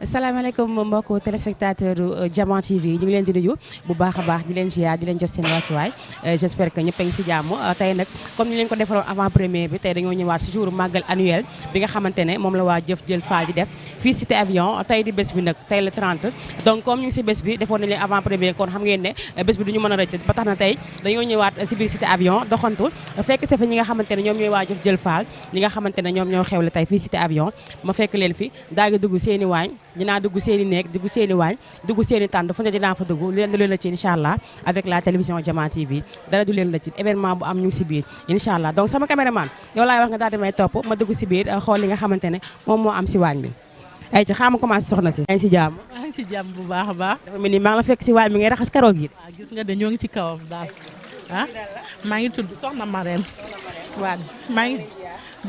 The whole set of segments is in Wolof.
asalaamaaleykum mbokku téléspectateur Diamant TV ñu ngi leen di nuyu bu baax a baax di leen ziar di leen jox seen wàccuwaay j'espère que ñëpp a ngi si jàmm tey nag comme ni leen ko defaroon avant première bi tey dañoo ñëwaat si jour màggal annuel bi nga xamante ne moom la waa Jëf Jël Fall di def fii cité avion tey di bés bi nag tey le 30 donc comme ñu ngi si bés bi defoon nañ leen avant première kon xam ngeen ne bés bi duñu mën a rëcc ba tax na tey dañoo ñëwaat si biir cité avion doxantu fekk sa fi ñi nga xamante ne ñoom ñooy waa Jëf Jël Fall ñi nga xamante ne ñoom ñoo xewle tey fii cité avion ma fekk leen fi daal di dugg seeni waañ dinaa dugg seeni néeg dugg seeni waañ dugg seeni tànd fu ne dinaa fa dugg leen du leen la ci incha allah avec la télévision Diamant TV dara du leen la ci événement bu am ñu ngi si biir incha allah donc sama caméraman yow laay wax nga daal di may topp ma dugg si biir xool li nga xamante ne moom moo am si waañ bi ay ci xaama commencé soxna si yaa ngi si jàmm maa ngi si jàmm bu baax a baax dafa mel ni maa ngi la fekk si waañ bi ngay raxas karoog yi waaw gis nga de ñoo ngi ci kawam daal ah maa ngi tudd soxna Marème waaw maa ngi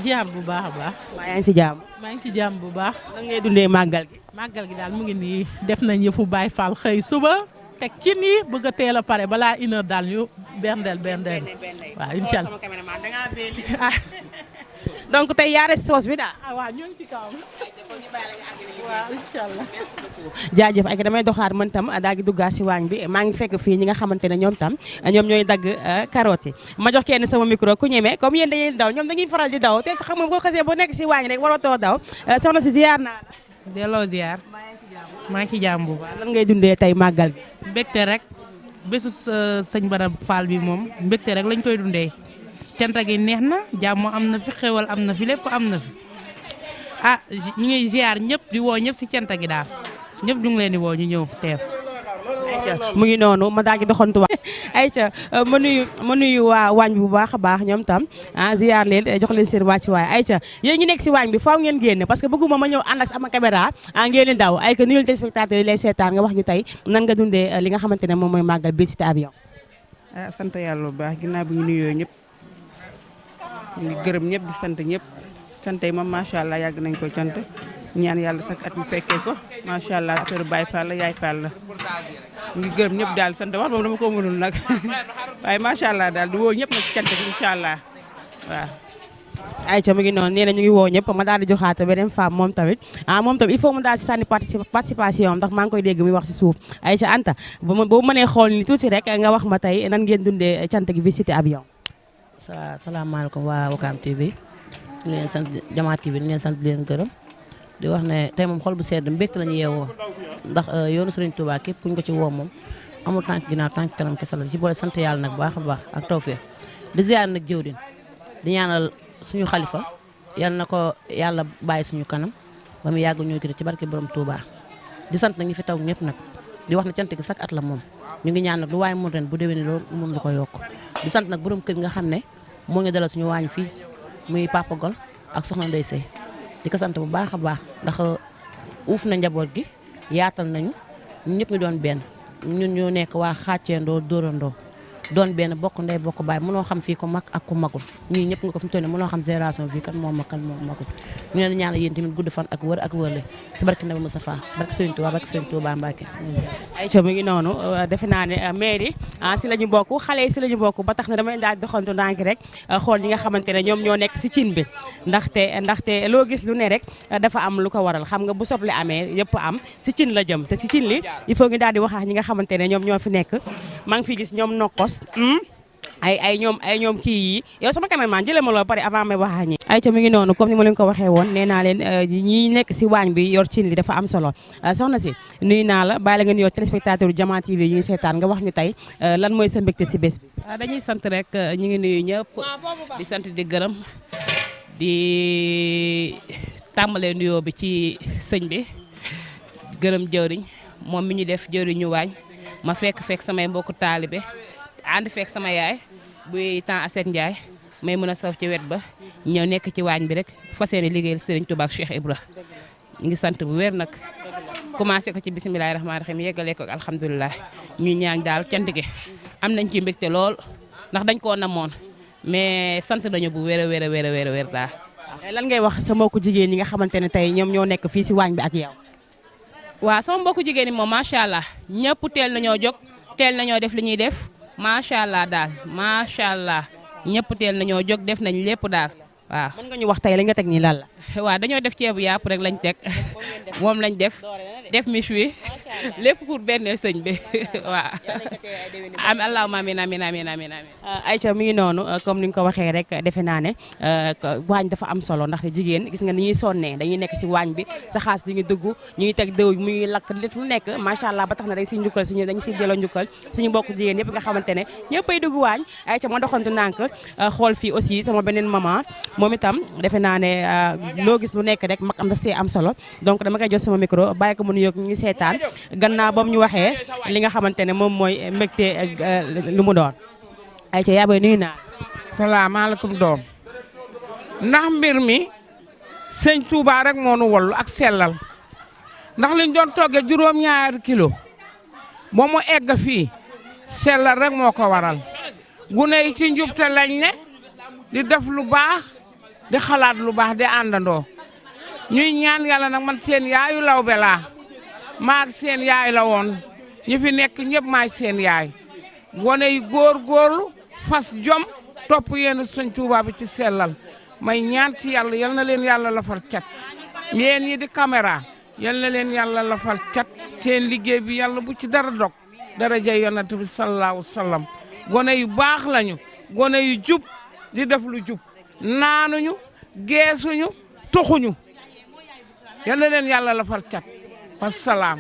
ziar bu baax a baax maa yaa ngi si jàmm maa ngi si jàmm bu baax nan ngay dundee màggal gi màggal gi daal mu ngi nii def nañ yëfu Baay Fall xëy suba teg ci nii bëgg a teel a pare balaa 1 heure daal ñu berndeel waaw incha allah donc tey yaare si soos bi daal waaw ñoo ngi ci kawam waaw incha allah jaajëf ak damay doxaat man tam daa ngi duggaat si waañ bi maa ngi fekk fii ñi nga xamante ne ñoom tam ñoom ñooy dagg carottes yi ma jox kenn sama micro ku ñemee comme yéen dañuy daw ñoom dañuy faral di daw te xam nga boo xasee boo nekk si waañ rek waratoo daw soxna si ziar naa la delloo ziar maa ngi ci jàmm bu baax lan ngay dundee tey màggal gi mbégte rek bésu sëñ Bara Fall bi moom mbégte rek lañ koy dundee cant gi neex na jàmm am na fi xewal am na fi lépp am na fi ah ñu ngi ziar ñëpp di woo ñëpp si cant gi daal ñëpp ñu ngi leen di woo ñu ñëw teew. mu ngi noonu ma daal di doxantu ayca ma nuyu waa waañ bi bu baax a baax ñoom tam ziar leen jox leen seen wàcc waay ayca yéen ngi nekk si waañ bi faaw ngeen génn parce que bëgguma ma ñëw ànd ak sama caméra ngeen di daw ay que nuyul téléspectateurs yi lay seetaan nga wax ñu tey nan nga dundee li nga xamante ne moom mooy màggal bi cité avion sant yàlla bu baax ginnaaw bi ñu nuyoo ñëpp ñu ngi gërëm ñëpp di sant ñëpp sant yi moom macha allah yàgg nañ ko cant ñaan yàlla sax at mu fekkee ko macha allah sër Baay Fall la yaay Fall la ñu ngi gërëm ñëpp daal sant wax moom dama ko mënul nag waaye macha allah daal di woo ñëpp nag ci cant gi incha allah waaw. ayca mu ngi noonu nee na ñu ngi woo ñëpp ma daal di joxaat beneen femme moom tamit moom tamit il faut mu daal si sànni participation ndax maa ngi koy dégg muy wax si suuf ayca Anta boo mënee xool ni tuuti rek nga wax ma tey nan ngeen dundee cant gi visité avion. salaamaaleykum waa Wakaam TV ñu leen sant Diamant TV ñu leen sant leen gërëm di wax ne tey moom xol bu sedd mbégte la ñu yeewoo ndax yoonu Serigne Touba képp kuñ ko ci woo moom amul tànk ginnaaw tànk kanam kese la ci boole sant yàlla nag baax a baax ak tawfeex di ziar nag jëwdin di ñaanal suñu xalifa yal na ko yàlla bàyyi suñu kanam ba mu yàgg ñoo ci barke borom Touba di sant nag ñi fi taw ñëpp nag di wax ne cant gi chaque at la moom ñu ngi ñaan nag lu waaye mun ren bu déwénee loolu mun lu ko yokk di sant nag borom kër nga xam ne moo ngi dalal suñu waañ fii muy Papa Gol ak soxna Ndeye Sey di ko sant bu baax a baax ndax uuf na njaboot gi yaatal nañu ñun ñëpp ñu doon benn ñun ñoo nekk waa xàcceendoo dóorandoo doon benn bokk ndey bokk baay mënoo xam fii ko mag ak ku magul ñii ñëpp nga ko fi mu toll nii mënoo xam génération fii kan moom mag kan moom magul ñu leen ñaanal yéen tamit gudd fan ak wër ak wërle si barke Nabi Moustapha barke Serigne Touba barke Serigne Touba Mbacke. ayca mu ngi noonu defe naa ne mairie si la ñu bokk xale yi si la ñu bokk ba tax na damay daal doxantu ndànk rek xool ñi nga xamante ne ñoom ñoo nekk si cin bi ndaxte loo gis lu ne rek dafa am lu ko waral xam nga bu soble amee yëpp am si cin la jëm te si cin li il faut ñu daal di wax ak ñi nga xamante ne ñoom ñoo fi nekk maa ngi fi gis ñoom nokkos ay ñoom kii yi yow sama cameraman jëlee ma loo pare avant may wax ñi ayca mi ngi noonu comme ni ma leen ko waxee woon nee naa leen ñi nekk si waañ bi yor cin li dafa am solo soxna si nuyu naa la bàyyi la ngeen yor téléspectateur Diamant TV yi ñuy seetaan nga wax ñu tey lan mooy sa mbégte si bés bi dañuy sant rek ñu ngi nuyu ñëpp di sant di gërëm di tàmbalee nuyoo bi ci sëñ bi gërëm jëwriñ moom mi ñu def jëwriñu waañ ma fekk samay mbokku taalibe ànd fekk sama yaay buy temps Aset Ndiaye may mën a saf ci wet ba ñëw nekk ci waañ bi rek fas yéene liggéeyal Serigne Touba ak Cheikh Ibra ñu ngi sant bu wér nag commencé ko ci bisimilahi rahmaani rahim yeggalee ko ak alhamdulilah ñu ñaan daal cant gi am nañ ci mbégte lool ndax dañ koo namoon mais sant nañu bu wér a wér daal. lan ngay wax sa mbokku jigéen ñi nga xamante ne tey ñoom ñoo nekk fii si waañ bi ak yow. waaw sama mbokku jigéen ñi moom macha allah ñëpp teel nañoo jóg teel nañoo def li ñuy def. macha allah daal macha allah ñëpp teel nañoo jóg def nañ lépp daal waaw. mën nga ñu wax tey la nga teg nii lan la. waaw dañoo def ceebu yàpp rek lañ teg moom lañ def méchoui lépp pour benn sëñ bi waaw. am allahumma amiin amiin amiin amiin. Aïcha mi ngi noonu comme ni nga ko waxee rek defe naa ne waañ dafa am solo ndaxte jigéen gis nga ni ñuy sonnee dañuy nekk si waañ bi sa xaas di ngi dugg ñu ngi teg dëw mu ngi lakk lépp lu nekk macha allah ba tax na dañ siy njukkal dañu siy delloo njukkal suñu mbokk jigéen yëpp nga xamante ne ñëppay dugg waañ. Aïcha ma doxantu nànk xool fii aussi sama beneen maman moom itam defe naa ne loo gis lu nekk rek mag am daf see am solo donc dama koy jox sama micro bàyyi ko mu nuyoog ñu ngi seetaan gannaaw ba mu ñu waxee li nga xamante ne moom mooy mbégte lu mu doon. Aïcha yaa bay nuyu naa. salaamaaleykum doom ndax mbir mi sëñ Touba rek moo nu wallu ak sellal ndax liñ doon toggee juróom-ñaari kilo ba mu egg fii sellal rek moo ko waral gune yi ci njubte lañ ne di def lu baax di xalaat lu baax di àndandoo ñuy ñaan yàlla nag man seen yaayu Lawbe laa maag seen yaay la woon ñi fi nekk ñëpp maay seen yaay gone yi góorgóorlu fas jom topp yéen sëñ Touba bi ci sellal may ñaan ci yàlla yal na leen yàlla lafal cat yéen ñi di caméra yal na leen yàlla lafal cat seen liggéey bi yàlla bu ci dara dog dara jay yonent bi sallallahu sallam gone yu baax lañu gone yu jub di def lu jub naanuñu geesuñu toxuñu yal na leen yàlla lafal cat wasalaam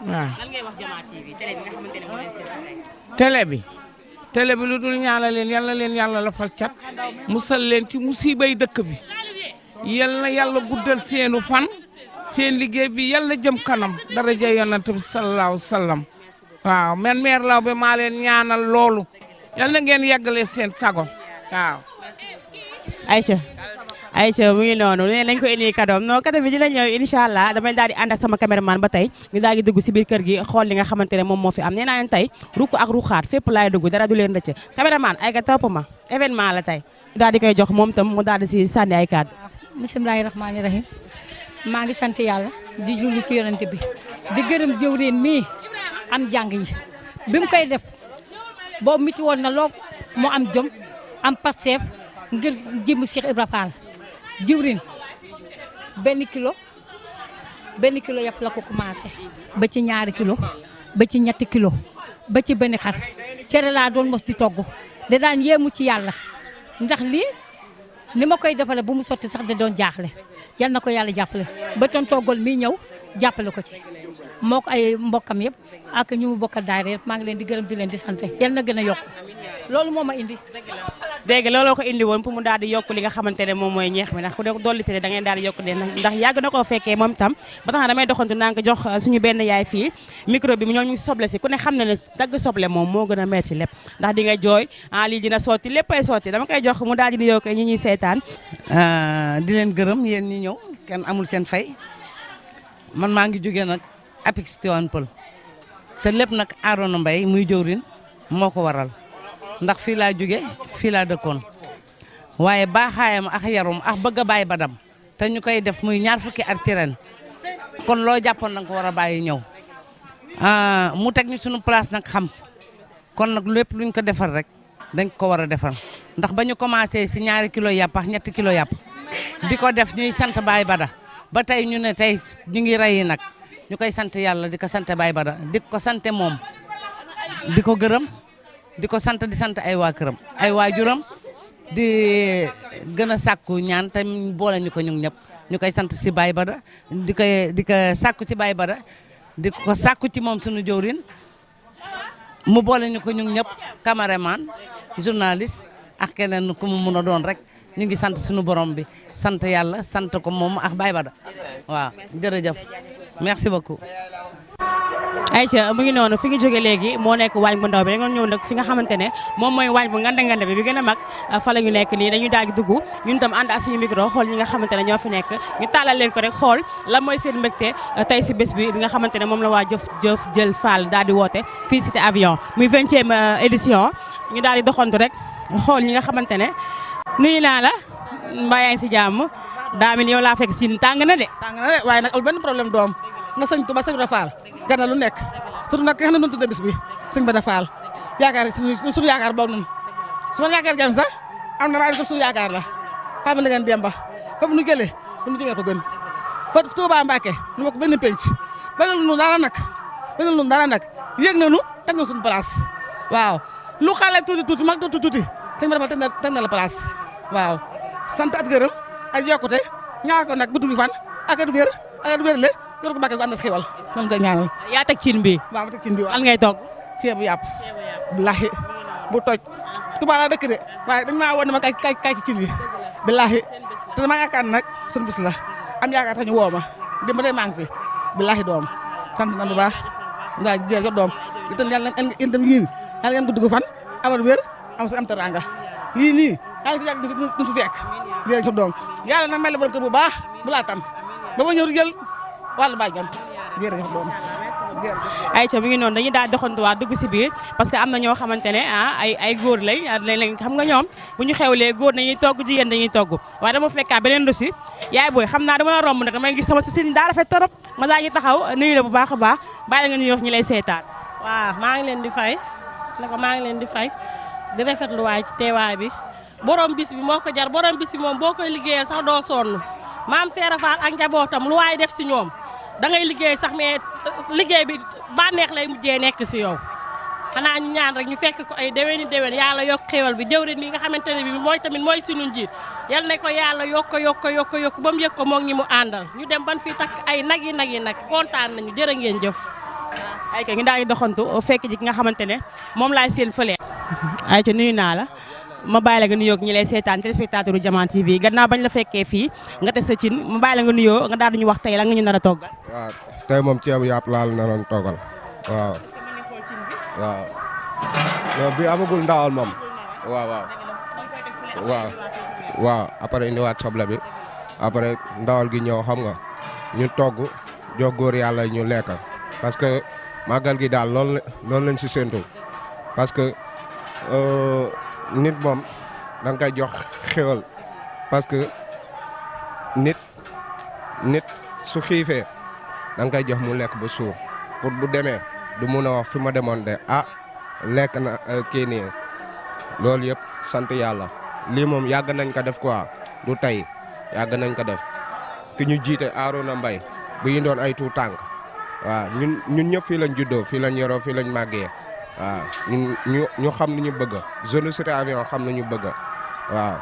waaw. lan ngay wax Diama TV télé bi nga xamante ne moo leen seet télé bi lu dul ñaanal leen yal na leen yàlla lafal cat musal leen ci musibay dëkk bi yal na yàlla guddal seenu fan seen liggéey bi yal na jëm kanam daraja yonent bi sallallahu sallam waaw man meer Lawbe maa leen ñaanal loolu yal na ngeen yeggale seen sago waaw. Aïcha mu ngi noonu nee nañ ko indi kadoom non kado bi dina ñëw incha allah damay daal di ànd ak sama caméraman ba tey ñu daal di dugg si biir kër gi xool li nga xamante ne moom moo fi am nee naa leen tey rukk ak ruxaat fépp laay dugg dara du leen rëcc caméraman ay ka topp ma événement la tey ñu daal di koy jox moom tam mu daal di si sànni ay kàddu. bismillaahi rahmaani rahim maa ngi sant yàlla di julli ci yonent bi di gërëm jëwriñ mii am jàng yi bi mu koy def boobu miti woon na lool mu am jom am pasteef ngir jëm Cheikh Ibra Fall jëwriñ benn kilo yàpp la ko commencé ba ci ñaari kilo ba ci ñetti kilo ba ci benn xar cere laa doon mos di togg da daan yéemu ci yàlla ndax lii ni ma koy defale bu mu sotti sax da doon jaaxle yal na ko yàlla jàppale ba ton toggal mii ñëw jàppale ko ci moo ko ay mbokkam yëpp ak ñu mu bokkal daayira yëpp maa ngi leen di gërëm di leen di sant yal na gën a yokk loolu moo ma indi. dégg looloo ko indi woon pour mu daal di yokk li nga xamante ne moom mooy ñeex mi ndax ku dolli te da ngeen daal di yokk de ndax yàgg na koo fekkee moom tam ba tax na damay doxantu naa ko jox suñu benn yaay fii micro bi ñoo ñu soble si ku ne xam na ne dagg soble moom moo gën a metti lépp ndax di nga jooy lii dina sotti léppay sotti dama koy jox mu daal di yokk ñi ñuy seetaan. di leen gërëm yéen ñi ñëw kenn amul seen fay man maa ngi jógee nag Apix Tivaouane Peulh te lépp nag Arona Mbaye muy jëwrin moo ko waral ndax fii laa jóge fii laa dëkkoon waaye baaxaayam ak yarum ak bëgg a bàyyi badam te ñu koy def muy ñaar fukki at ci ren kon loo jàppoon nanga ko war a bàyyi ñëw mu teg ñu suñu place nag xam kon nag lépp luñ ko defar rek dañ ko war a defar ndax ba ñu commencé si ñaari kilo yàpp ak ñetti kilo yàpp di ko def ñuy sant Baye Bada ba tey ñu ne tey ñu ngi rey nag ñu koy sant yàlla di ko sant Baye Bada di ko sant moom di ko gërëm di ko sant di sant ay waa këram ay waajuram di gën a sàkku ñaan te boole ñu ko ñun ñëpp ñu koy sant si Baye Bada di ko sàkku ci Baye Bada di ko sàkku ci moom suñu jëwrin mu boole ñu ko ñun ñëpp cameraman journaliste ak keneen ku mu mun a doon rek ñu ngi sant suñu borom bi sant yàlla sant ko moom ak Baye Bada waaw jërëjëf merci beaucoup. Aïcha mu ngi noonu fi nga jóge léegi moo nekk waañ bu ndaw bi dañoo ñëw nag fi nga xamante ne moom mooy waañ bu nganda bi gën a mag fa la ñu nekk nii dañuy daal di dugg ñun tam ànd ak suñu micro xool ñi nga xamante ne ñoo fi nekk ñu tàllal leen ko rek xool lan mooy seen mbégte tey si bés bi nga xamante ne moom la waa jëf jël Fall daal di woote fii cité avion muy 20e édition ñu daal di doxantu rek xool ñi nga xamante ne nuyu naa la mbaa yaa ngi si jàmm daa mel yow laa fekk si tàng na de waaye nag amul benn problème doom na sëñ Touba sëñ Ibra Fall gana lu nekk surtout nag ki nga xam ne noonu tuddee bis bi sëñ Bada Fall yaakaar suñu yaakaar boobu noonu su ma yaakaar jam sax am na maa def suñu yaakaar la xam na ngeen dem ba foofu nu jëlee fu nu jógee ko gën fa Touba Mbacké nu ma ko benn penc bëggal nu dara nag yëg nañu teg na suñu place waaw lu xale tuuti mag tuuti sëñ bi dafa teg na la place waaw sant at gërëm ak yokkute ñaa ko nag gudd fan ak at wér le yor ko Mbacké ko ànd ak xéwal noonu ngay ñaanal. yaa teg cin bi. waaw ma teg cin bi waaw. lan ngay togg. ceebu yàpp. billahi bu toj. Touba laa dëkk de waaye dañ maa woon ne ma kay ci cin yi billahi te dama yaakaar nag suñu bis la am yaakaar tax ñu woo ma démb tey maa ngi fi billahi doom sant na bu baax ndaa jërëjëf doom di tan yàlla yéen tam yii yàlla ngeen gudd fan amal wér am teranga yii nii yàlla yàgg duñ fi fekk jërëjëf doom yàlla na may la borom kër bu baax bu laa tam ba ma ñëw jël wàllu bàjjan jërëjëf doom ayca mi ngi noonu dañuy daal doxantuwaat dugg si biir parce que am na ñoo xamante ne ay góor lañ léeg-léeg xam nga ñoom bu ñu xewlee góor dañuy togg jigéen dañuy togg waaye dama fekkaa beneen dossier yaay booy xam naa dama la romb nag damay gis sama si daa rafet torop ma daa ngi taxaw nuyu la bu baax a baax bàyyi la nga nuyu wax ñi lay seetaan. waaw maa ngi leen di fay naka maa ngi leen di fay di rafetlu waay ci teewaay bi borom bis bi moo ko jar borom bis bi moom boo koy liggéeyal sax doo sonn maam Seera Fall ak njabootam lu waay def si ñoom da ngay liggéey sax mais liggéey bi bànneex lay mujjee nekk si yow xanaa ñu ñaan rek ñu fekk ko ay déwéni déwén yàlla yokk xéwal bi jëwrin yi nga xamante ne bi mooy tamit mooy sunu njiit yal na ko yàlla yokk ba mu yëg ko moom ñi mu àndal ñu dem ban fi takk ay nag yi nag kontaan nañu jërë ngeen jëf. ayca ngi daal di doxantu fekk ji ki nga xamante ne moom laay seen fële. ayca nuyu naa la ma bàyyi la nga nuyoo ak ñi lay seetaan téléspectateur u Diamant TV gannaaw bañ la fekkee fii nga teg sa cin ma bàyyi la nga nuyoo nga daal di ñu wax tey la nga ñu nar a toggal. waaw tey moom ceebu yàpp laal na doon toggal waaw. waaw non bi amagul ndawal moom waaw après indiwaat soble bi après ndawal gi ñëw xam nga ñu togg jox góor yàlla ñu lekk parce que màggal gi daal loolu lañ si séntu parce que nit moom da nga koy jox xéwal parce que nit su xiifee da nga koy jox mu lekk ba suur pour bu demee du mun a wax fi ma demoon de lekk na kii nii loolu yëpp sant yàlla lii moom yàgg nañ ko def quoi du tey yàgg nañ ko def ki ñu jiite Arona Mbaye bu ñu doon ay tuut tànk waaw ñun ñëpp fii lañ juddoo fii lañ yoroo fii lañ màggee waaw ñu xam ni ñu bëgg zone Cité Avion xam nañu bëgg waaw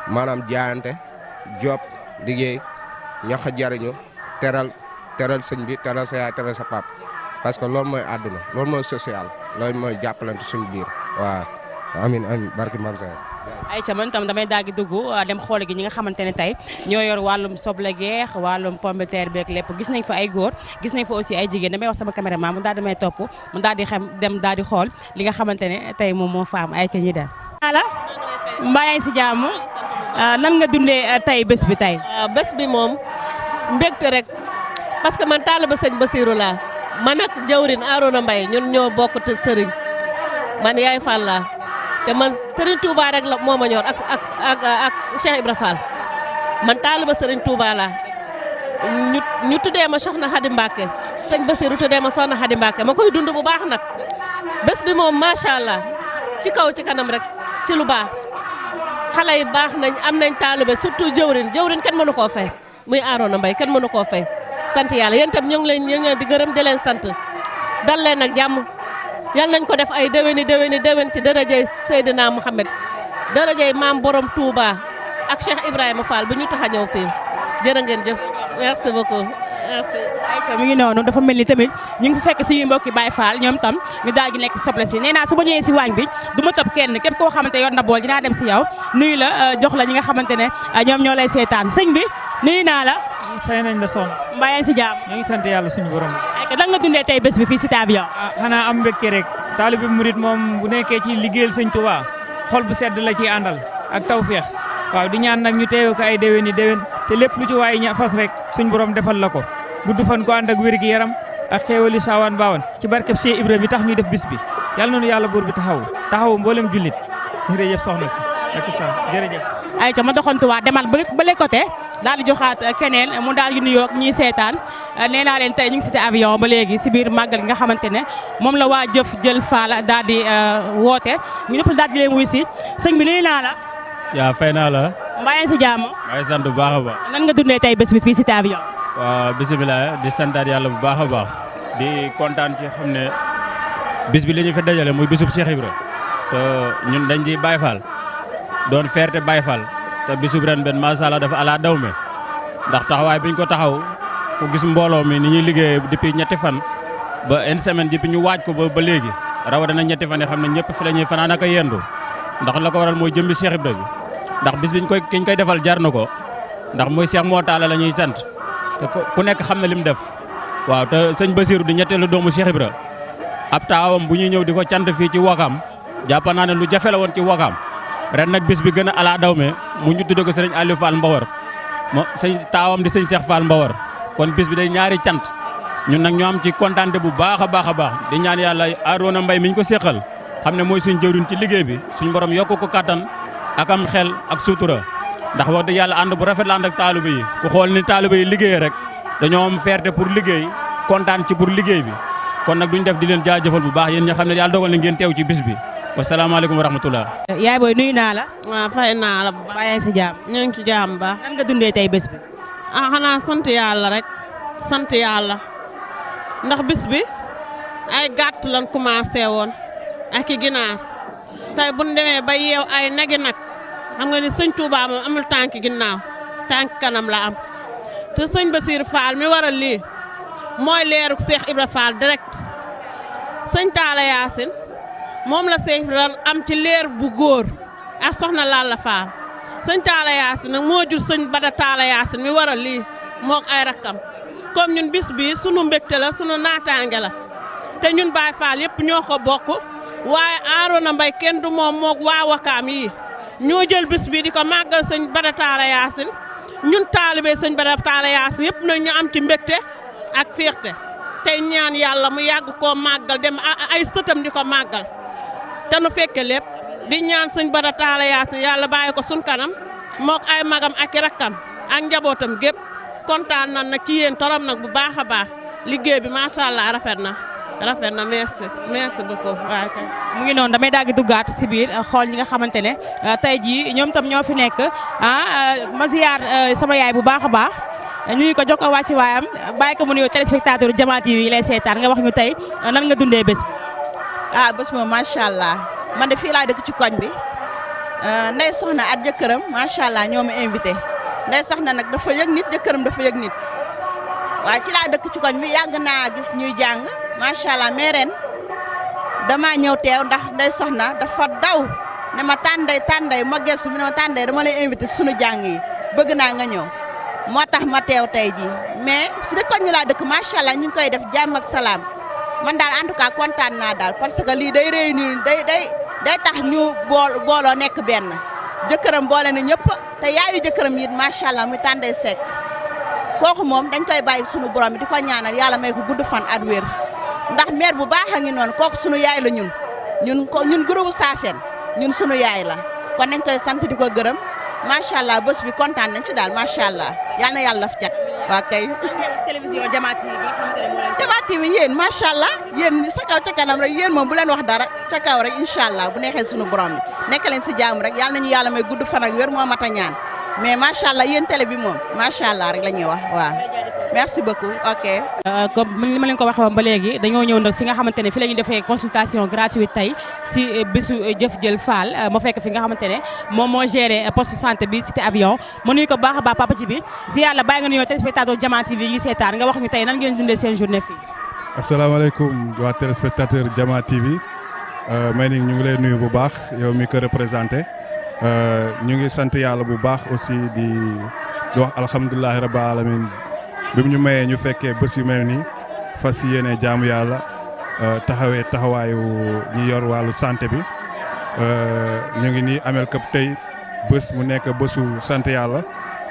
maanaam jaayante job liggéey ñax jariñu teral sëñ bi teral sa yaay teral sa pap parce que loolu mooy àdduna loolu mooy social loolu mooy jàppalante suñu biir waaw amin barki maam sa ayca man tam damay daal di dugg dem xoole gi ñi nga xamante ne tey ñoo yor wàllum soble geex wàllum pomme de terre beeg lépp gis nañ fa ay góor gis nañ fa aussi ay jigéen damay wax sama caméraman mu daal damay topp mu daal di dem daal di xool li nga xamante ne tey moom moo fa am ayca ñuy dem. ala mbaa yaa ngi si jàmm nan nga dundee tey bés bi tey. bés bi moom mbégte rek parce que man taaliba sëñ Basirou laa man ak jawrin Arona Mbaye ñun ñoo bokk te sëriñ man yaay Fall laa te man Serigne Touba rek la moo ma ñor ak Cheikh Ibra Fall man taaliba Serigne Touba laa ñu tuddee ma soxna Xadi Mbàkke sëñ Basirou tuddee ma soxna Xadi Mbàkke ma koy dund bu baax nag bés bi moom macha allah ci kaw ci kanam rek ci lu baax xale yi baax nañ am nañ taaliba surtout jawrin kenn mënu koo fay muy Arona Mbaye kenn mënu koo fay sant yàlla yéen itam ñu ngi leen di gërëm di leen sant dal leen ak jàmm yal nañ ko def ay déwéni ci dërëjëy Seydina Mouhamed dërëjëy maam borom Touba ak Cheikh Ibrahima Fall bu ñu tax a ñëw fii jërë ngeen jëf merci beaucoup merci. ayca mi ngi noonu dafa mel ni tamit ñu ngi fekk suñu mbokki Baye Fall ñoom tam ñu daal di nekk soble si nee naa su ma ñëwee si waañ bi du ma tëb kenn képp koo xamante yor na bool dinaa dem si yow nuyu la jox la ñi nga xamante ne ñoom ñoo lay seetaan sëñ bi nuyu naa la. fay nañ la sonn. mbaa yaa ngi si jàmm. ñoo ngi sant yàlla suñu borom. ayca lan nga dundee tey bés bi fii Cité Avion. xanaa am mbégte rek. taalibe murit moom bu nekkee ci liggéeyal sëñ Tuubaa xol bu sedd la ciy àndal ak tawféex waaw di ñaan nag ñu teewe ko ay déwéni déwén te lépp lu ci waay ña fas rek suñ borom defal la ko gudd fan ko ànd ak wér gi yaram ak xéewali saawaan baawan ci barkeb Cheikh Ibra bi tax ñuy def bis bi yàlla noonu yàlla buur bi taxawu mboolem jullit jërëjëf soxna si ak sa jërëjëf. ayca ma doxantuwaat demal bële côté daal di joxaat keneen mu daal di nuyoo ñiy seetaan nee naa leen tey ñu ngi Cité Avion ba léegi si biir màggal gi nga xamante ne moom la waa jëf jël faala daal di woote ñu ñëpp daal di leen wuy si sëñ bi nuyu naa la. yaa fay naa la. mbaa yaa ngi si jàmm. maa ngi sant bu baax a baax. nan nga dundee tey bés bi fii Cité Avion. waaw bisimilah di santaat yàlla bu baax a baax di kontaan ci xam ne bis bi li ñu fi dajale muy bisub Cheikh Ibra te ñun dañ di Baye Fall doon fierté Baye Fall te bisub ren benn macha allah dafa ala daw me ndax taxawaay biñ ko taxaw ku gis mbooloo mi ni ñuy liggéeyee depuis ñetti fan ba une semaine ji ñu waaj ko ba léegi rawatina ñetti fan yi xam ne ñëpp fi la ñuy fanaan ak a yendu ndax la ko waral mooy jëmbi Cheikh Ibra bi ndax bis biñ kiñ koy defal jar na ko ndax mooy Cheikh moo taala la ñuy sant te ku nekk xam na lim def waaw te sëñ Basiru di ñetteelu doomu Cheikh Ibra ab taawam bu ñuy ñëw di ko cant fii ci Wakam jàpp naa ne lu jafe la woon ci Wakam ren nag bis bi gën a ala daw me mu ñu tudde ko sëriñ Aliou Fall Mbawar sëñ taawam di sëñ Cheikh Fall Mbawar kon bis bi day ñaari cant ñun nag ñoo am ci kontaante bu baax a baax a baax di ñaan yàlla Arona Mbaye mi ñu ko séqal xam ne mooy suñ jëwriñ ci liggéey bi suñ borom yokk ko kattan ak am xel ak sutura ndax wax dëgg yàlla ànd bu rafet la ànd ak taaliba yi ku xool ni taaliba yi liggéey rek dañoo am fierté pour liggéey kontaan ci pour liggéey bi kon nag duñ def di leen jaajëfal bu baax yéen ñi xam ne yàlla dogal na ngeen teew ci bis bi wasalaamaaleykum wa rahmatullah. yaay booy nuyu naa la. waaw fay naa la bu baax. baa yaa ngi si jàmm. ñu ngi ci jàmm baax. nan nga dundee tey bés bi. xanaa sant yàlla rek sant yàlla ndax bis bi ay gàtt lan commencé woon ak i ginaar tey bu ñu demee ba yeew ay nagi nag xam nga ni sëñ Touba moom amul tànk ginnaaw tànk kanam la am te sëñ Basir Fall mi waral lii mooy leeruk Cheikh Ibra Fall direct sëñ Talla Yacine moom la Cheikh Ibra am ci leer bu góor ak soxna Lalla Fall sëñ Talla Yacine nag moo jur sëñ Bada Talla Yacine mi waral lii moog ay rakkam comme ñun bis bi sunu mbégte la sunu naataange la te ñun Baye Fall yëpp ñoo ko bokk waaye Arona Mbaye kenn du moom moog waa Wakaam yi ñoo jël bis bi di ko màggal sëñ Bada Talla Yacine ñun taalibe sëñ Bada Talla Yacine yëpp nag ñu am ci mbégte ak fierté tey ñaan yàlla mu yàgg koo màggal dem ay sëtam di ko màggal te nu fekke lépp di ñaan sëñ Bada Talla Yacine yàlla bàyyi ko sun kanam mook ay magam ak i rakkam ak njabootam gépp kontaan nan nag ci yéen torom nag bu baax a baax liggéey bi macha allah rafet na merci beaucoup waaw kay. mu ngi noonu damay daal di duggaat si biir xool ñi nga xamante ne tey jii ñoom tam ñoo fi nekk ma ziyaar sama yaay bu baax a baax ñu ngi ko jox ko wàcc waayam bàyyi ko mu nuyoo téléspectateur Jama TV yi lay seetaan nga wax ñu tey nan nga dundee bés bi. bés moom macha allah man de fii laa dëkk ci koñ bi Ndeye Soxna at jëkkëram macha allah ñoo ma invité Ndeye Soxna nag dafa yëg nit jëkkëram dafa yëg nit waaye ci laa dëkk ci koñ bi yàgg naa gis ñuy jàng macha allah mais ren damaa ñëw teew ndax Ndeye Soxna dafa daw ne ma tànday ma gëstu bi ne ma tànday dama lay invité sunu jàng yi bëgg naa nga ñëw moo tax ma teew tey ji mais si dëkk koñ bi laa dëkk macha allah ñu ngi koy def jàmm ak salaam man daal en tout cas kontaan naa daal parce que lii day réunir day tax ñu booloo nekk benn jëkkëram boole na ñëpp te yaayu jëkkëram it macha allah muy tànday Seck kooku moom dañ koy bàyyi sunu borom bi di ko ñaanal yàlla may ko gudd fan at wér ndax mère bu baax a ngi noonu kooku sunu yaay la ñun groupe Safeen ñun sunu yaay la kon nañ koy sant di ko gërëm macha allah bés bi kontaan nañ ci daal macha allah yal na yàlla daf cat waa kay. télévision Jama TV Jama TV yéen macha allah yéen sa kaw ca kanam rek yéen moom bu leen wax dara ca kaw rek incha allah bu neexee sunu borom bi nekk leen si jàmm rek yal nañu yàlla may gudd fan ak wér moo mat a ñaan mais macha allah yéen télé bi moom macha allah rek la ñuy wax waaw. merci beaucoup ok. comme ni ma leen ko waxee woon ba léegi dañoo ñëw nag fi nga xamante ne fi la ñuy defee consultation gratuite tey si bisu Jëf Jël Fall ma fekk fi nga xamante ne moom moo géré poste santé bi Cité Avion ma nuyu ko baax a baax papa ci bi ziar la bàyyi nga nuyoo téléspectateur Jama TV yi seetaan nga wax ñu tey nan ngeen dundee seen journée fii. asalaamaaleykum waa téléspectateur Jama TV may ni ñu ngi lay nuyu bu baax yow mi ko représenté ñu ngi sant yàlla bu baax aussi di wax alhamdulilah rabbil alamin bi mu ñu mayee ñu fekkee bés yu mel nii fas yéene jaamu yàlla taxawee taxawaayu ñi yor wàllu santé bi ñu ngi nii amel këpp tey bés mu nekk bésu sant yàlla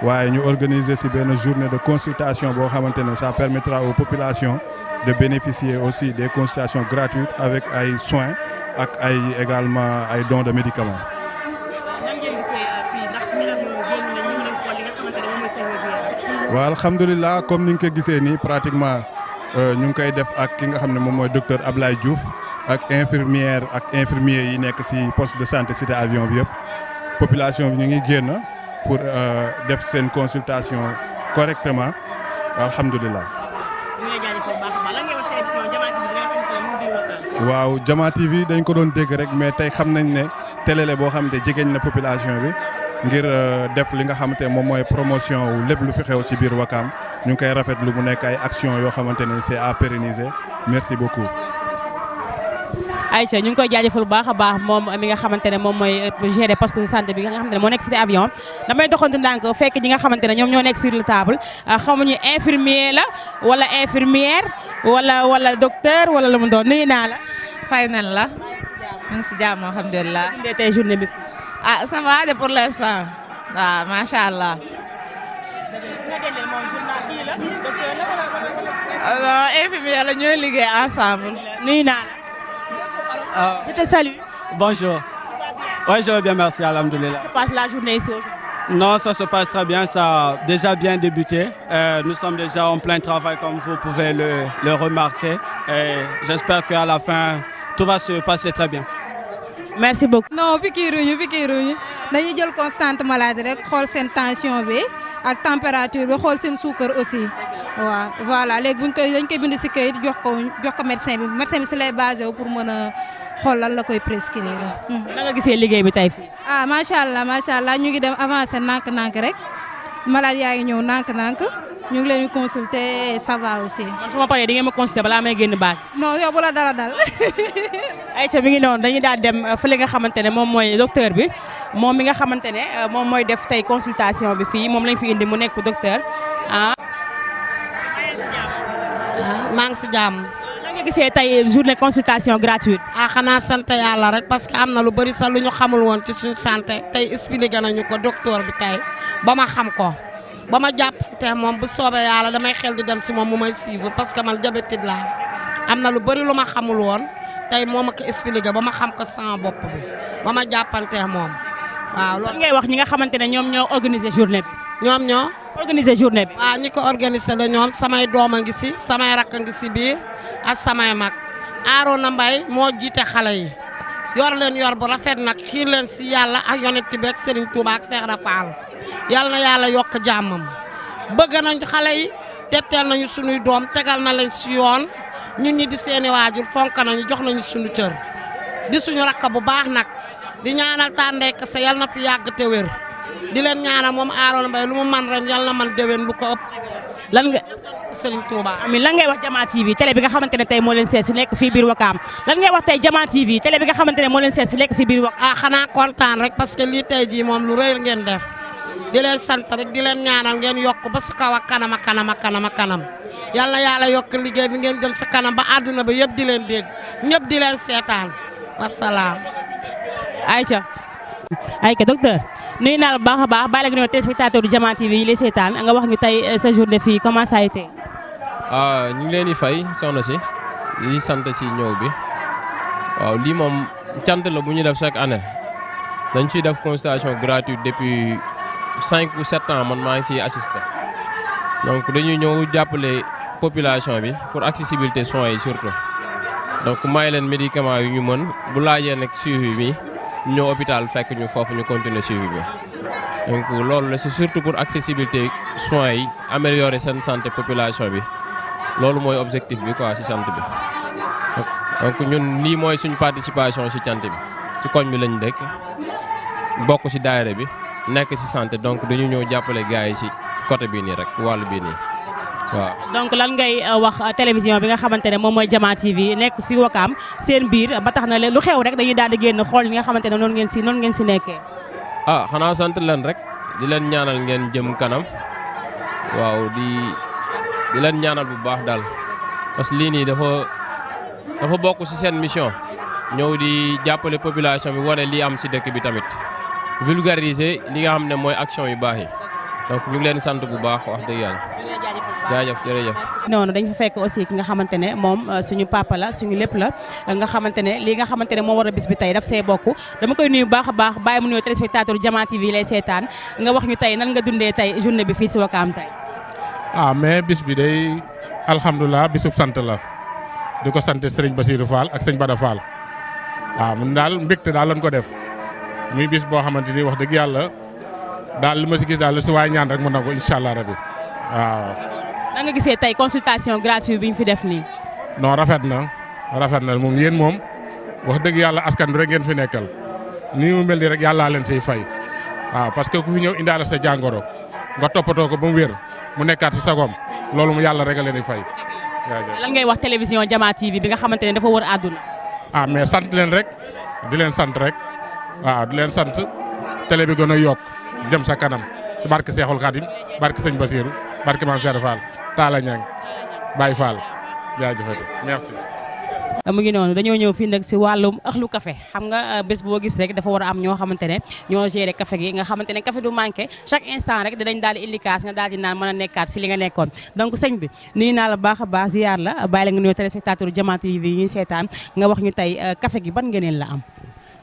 waaye ñu organiser ci benn journée de consultation boo xamante ne ça permettra aux populations de bénéficier aussi des consultations gratuites avec ay soins ak ay également ay dons de médicaments. waaw alhamdulilah comme ni nga ko gisee nii pratiquement ñu ngi koy def ak ki nga xam ne moom mooy docteur Ablaye Diouf ak infirmière ak infirmier yi nekk ci poste de santé Cité Avion bi yëpp population bi ñu ngi génn pour def seen consultation correctement alhamdulilah. waaw Jama TV dañ ko doon dégg rek mais tey xam nañ ne télé la boo xamante jegeñ na population bi ngir def li nga xamante moom mooy promotion wu lépp lu fi xew ci biir Wakaam ñu ngi koy rafetlu mu nekk ay action yoo xamante ne c'est à pérenniser merci beaucoup. Aïcha ñu ngi koy jaajëfal bu baax a baax moom mi nga xamante ne moom mooy gérer poste de santé bi nga xamante ne moo nekk cité avion damay doxantu ndànk fekk ñi nga xamante ne ñoom ñoo nekk sur la table xamuñu infirmier la wala infirmière wala docteur wala lu mu doon nuyu naa la. fay nañ la. mu ngi si jàmm alhamdulilah. dundee tey journée bi. ah ça va de pour l'instant. waaw macha allah. non infirmière la ñooy liggéey ensemble. nuyu naa la. Je te salue. Bonjour. Oui, je vais bien, merci, alhamdoulilah. Comment se passe la journée ici aujourd'hui? Non, ça se passe très bien, ça a déjà bien débuté. Nous sommes déjà en plein travail, comme vous pouvez le remarquer. Et j'espère qu'à la fin, tout va se passer très bien. Merci beaucoup. Non, pikiruñu dañuy jël constante maladie rek xool seen tension bi ak température bi xool seen suukar aussi. waaw voilà léegi dañ koy bind ci kayit jox ko médecin bi ci lay basé pour mën a xool lan la koy prescrire. na nga gisee liggéey bi tey fii. ah macha allah ñu ngi dem avancé nànk-nànk rek malade yaa ngi ñëw nànk-nànk ñu ngi leen di consulter ça va aussi. su ma paree di ngeen ma consulter balaa may génn base. non yow bu la dara dal. Aïcha mi ngi noonu dañuy daal dem fële nga xamante ne moom mooy docteur bi moom mi nga xamante ne moom mooy def tey consultation bi fii moom lañ fi indi mu nekk docteur ah. maa ngi si jàmm. lan nga gisee tey journée consultation gratuite. xanaa sant yàlla rek parce que am na lu bëri sax lu ñu xamul woon ci suñu santé tey expliqué nañu ko docteur bi tey ba ma xam ko ba ma jàppante moom bu soobee yàlla damay xel di dem si moom mu may suivre parce que man diabétique laa am na lu bëri lu ma xamul woon tey moo ma ko expliqué ba ma xam ko sama bopp bi ba ma jàppante moom waaw. loolu ngay wax ñi nga xamante ne ñoom ñoo organiser journée bi. ñoom ñoo. organiser journée bi. waaw ñi ko organiser la ñoom samay doom a ngi si samay rakk a ngi si biir ak samay mag Arona Mbaye moo jiite xale yi yor leen yor bu rafet nag xiir leen si yàlla ak yonent bi ak Serigne Touba ak Cheikh Rafal yàlla na yàlla yokk jàmmam bëgg nañ xale yi tetteel nañu sunuy doom tegal na leen si yoon ñun ñi di seeni waajur fonk nañu jox nañu sunu cër di suñu rakk bu baax nag di ñaanal tàndeek sa yàlla na fi yàgg te wér. di leen ñaanal moom Arona Mbaye lu mu man ren yàlla na man déwén lu ko ëpp. lan nga Serigne Touba. amiin lan ngay wax Jama TV télé bi nga xamante ne tey moo leen seet si nekk fii biir Wakaam lan ngay wax tey Jama TV télé bi nga xamante ne moo leen seet si nekk fii biir Wakaam. xanaa kontaan rek parce que lii tey jii moom lu rëy ngeen def di leen sant rek di leen ñaanal ngeen yokk ba sa kaw ak kanam ak kanam ak kanam ak kanam yàlla yàlla yokk liggéey bi ngeen jëm sa kanam ba àdduna ba yëpp di leen dégg ñëpp di leen seetaan wasalaam. Aïcha. ayca docteur nuyu naa la bu baax a baax bàyyi la nga ñëw téléspectateur du Jama TV yi lay seetaan nga wax ñu tey sa journée fii comment ça a été. ñu ngi leen di fay soxna si di sant si ñëw bi waaw lii moom cant la bu ñu def chaque année dañ ciy def consultation gratuite depuis 5 ou 7 ans man maa ngi ciy assisté donc dañuy ñëw jàppale population bi pour accessibilité soins yi surtout donc may leen médicaments yu ñu mën bu laajee nag suivi bi. ñoo hôpital fekk ñu foofu ñu continuer suivi bi donc loolu la c'est surtout pour accessibilité soins yi améliorer seen santé population bi loolu mooy objectif bi quoi ci santé bi donc ñun lii mooy suñ participation ci cant bi ci koñ bi lañ dëkk bokk ci daayira bi nekk ci santé donc dañu ñëw jàppale gars yi ci côté bii nii rek wàllu bii nii waaw. donc lan ngay wax télévision bi nga xamante ne moom mooy Jama TV nekk fii Wakaam seen biir ba tax na lu xew rek dañuy daal di génn xool li nga xamante ne noonu ngeen si nekkee. xanaa sant leen rek di leen ñaanal ngeen jëm kanam waaw di leen ñaanal bu baax daal parce que lii nii dafa bokk ci seen mission ñëw di jàppale population bi wane lii am ci dëkk bi tamit vulgariser li nga xam ne mooy action yu baax yi donc ñu ngi leen sant bu baax wax dëgg yàlla. jaajëf jërëjëf. noonu dañ fa fekk aussi ki nga xamante ne moom suñu papa la suñu lépp la nga xamante ne li nga xamante ne moo war a bis bi tey daf see bokk dama koy nuyu bu baax a baax bàyyi mu nuyoo téléspectateur Jama TV lay seetaan nga wax ñu tey nan nga dundee tey journée bi fii si Wakaam tey. mais bis bi day alhamdulilah bisub sant la di ko sant Serigne Bassirou Fall ak sëñ Bada Fall mun daal mbégte daal lañ ko def muy bis boo xamante ni wax dëgg yàlla daal li ma si gis daal lu si waay ñaan rek mën na ko incha allah rabi waaw. da nga gisee tey consultation gratuite bi ñu fi def nii. non rafet na moom yéen moom wax dëgg yàlla askan bi rek ngeen fi nekkal ni mu mel ni rek yàllaa leen siy fay waaw parce que ku fi ñëw indaale sa jàngoro nga toppatoo ko ba mu wér mu nekkaat si sagom loolu mu yàlla rek a leen di fay. lan ngay wax télévision Jama TV bi nga xamante ne dafa wër àdduna. mais sant leen rek di leen sant rek waaw di leen sant télé bi gën a yokk jëm sa kanam si barke Seexul Xadim barke Sëñ Basiru barke Maam Cheikh Fall Talla Ñang Baye Fall jaajëfati merci. mu ngi noonu dañoo ñëw fii nag si wàllum ëxlu café xam nga bés boo gis rek dafa war a am ñoo xamante ne ñoo gérer café gi nga xamante ne café du manqué chaque instant rek dinañ daal di indi kaas nga daal di naan mën a nekkaat si li nga nekkoon donc sëñ bi nuyu naa la baax a baax ziar la bàyyi la nga nuyu téléspectateur Jama TV yi ñuy seetaan nga wax ñu tey café gi ban ngëneel la am.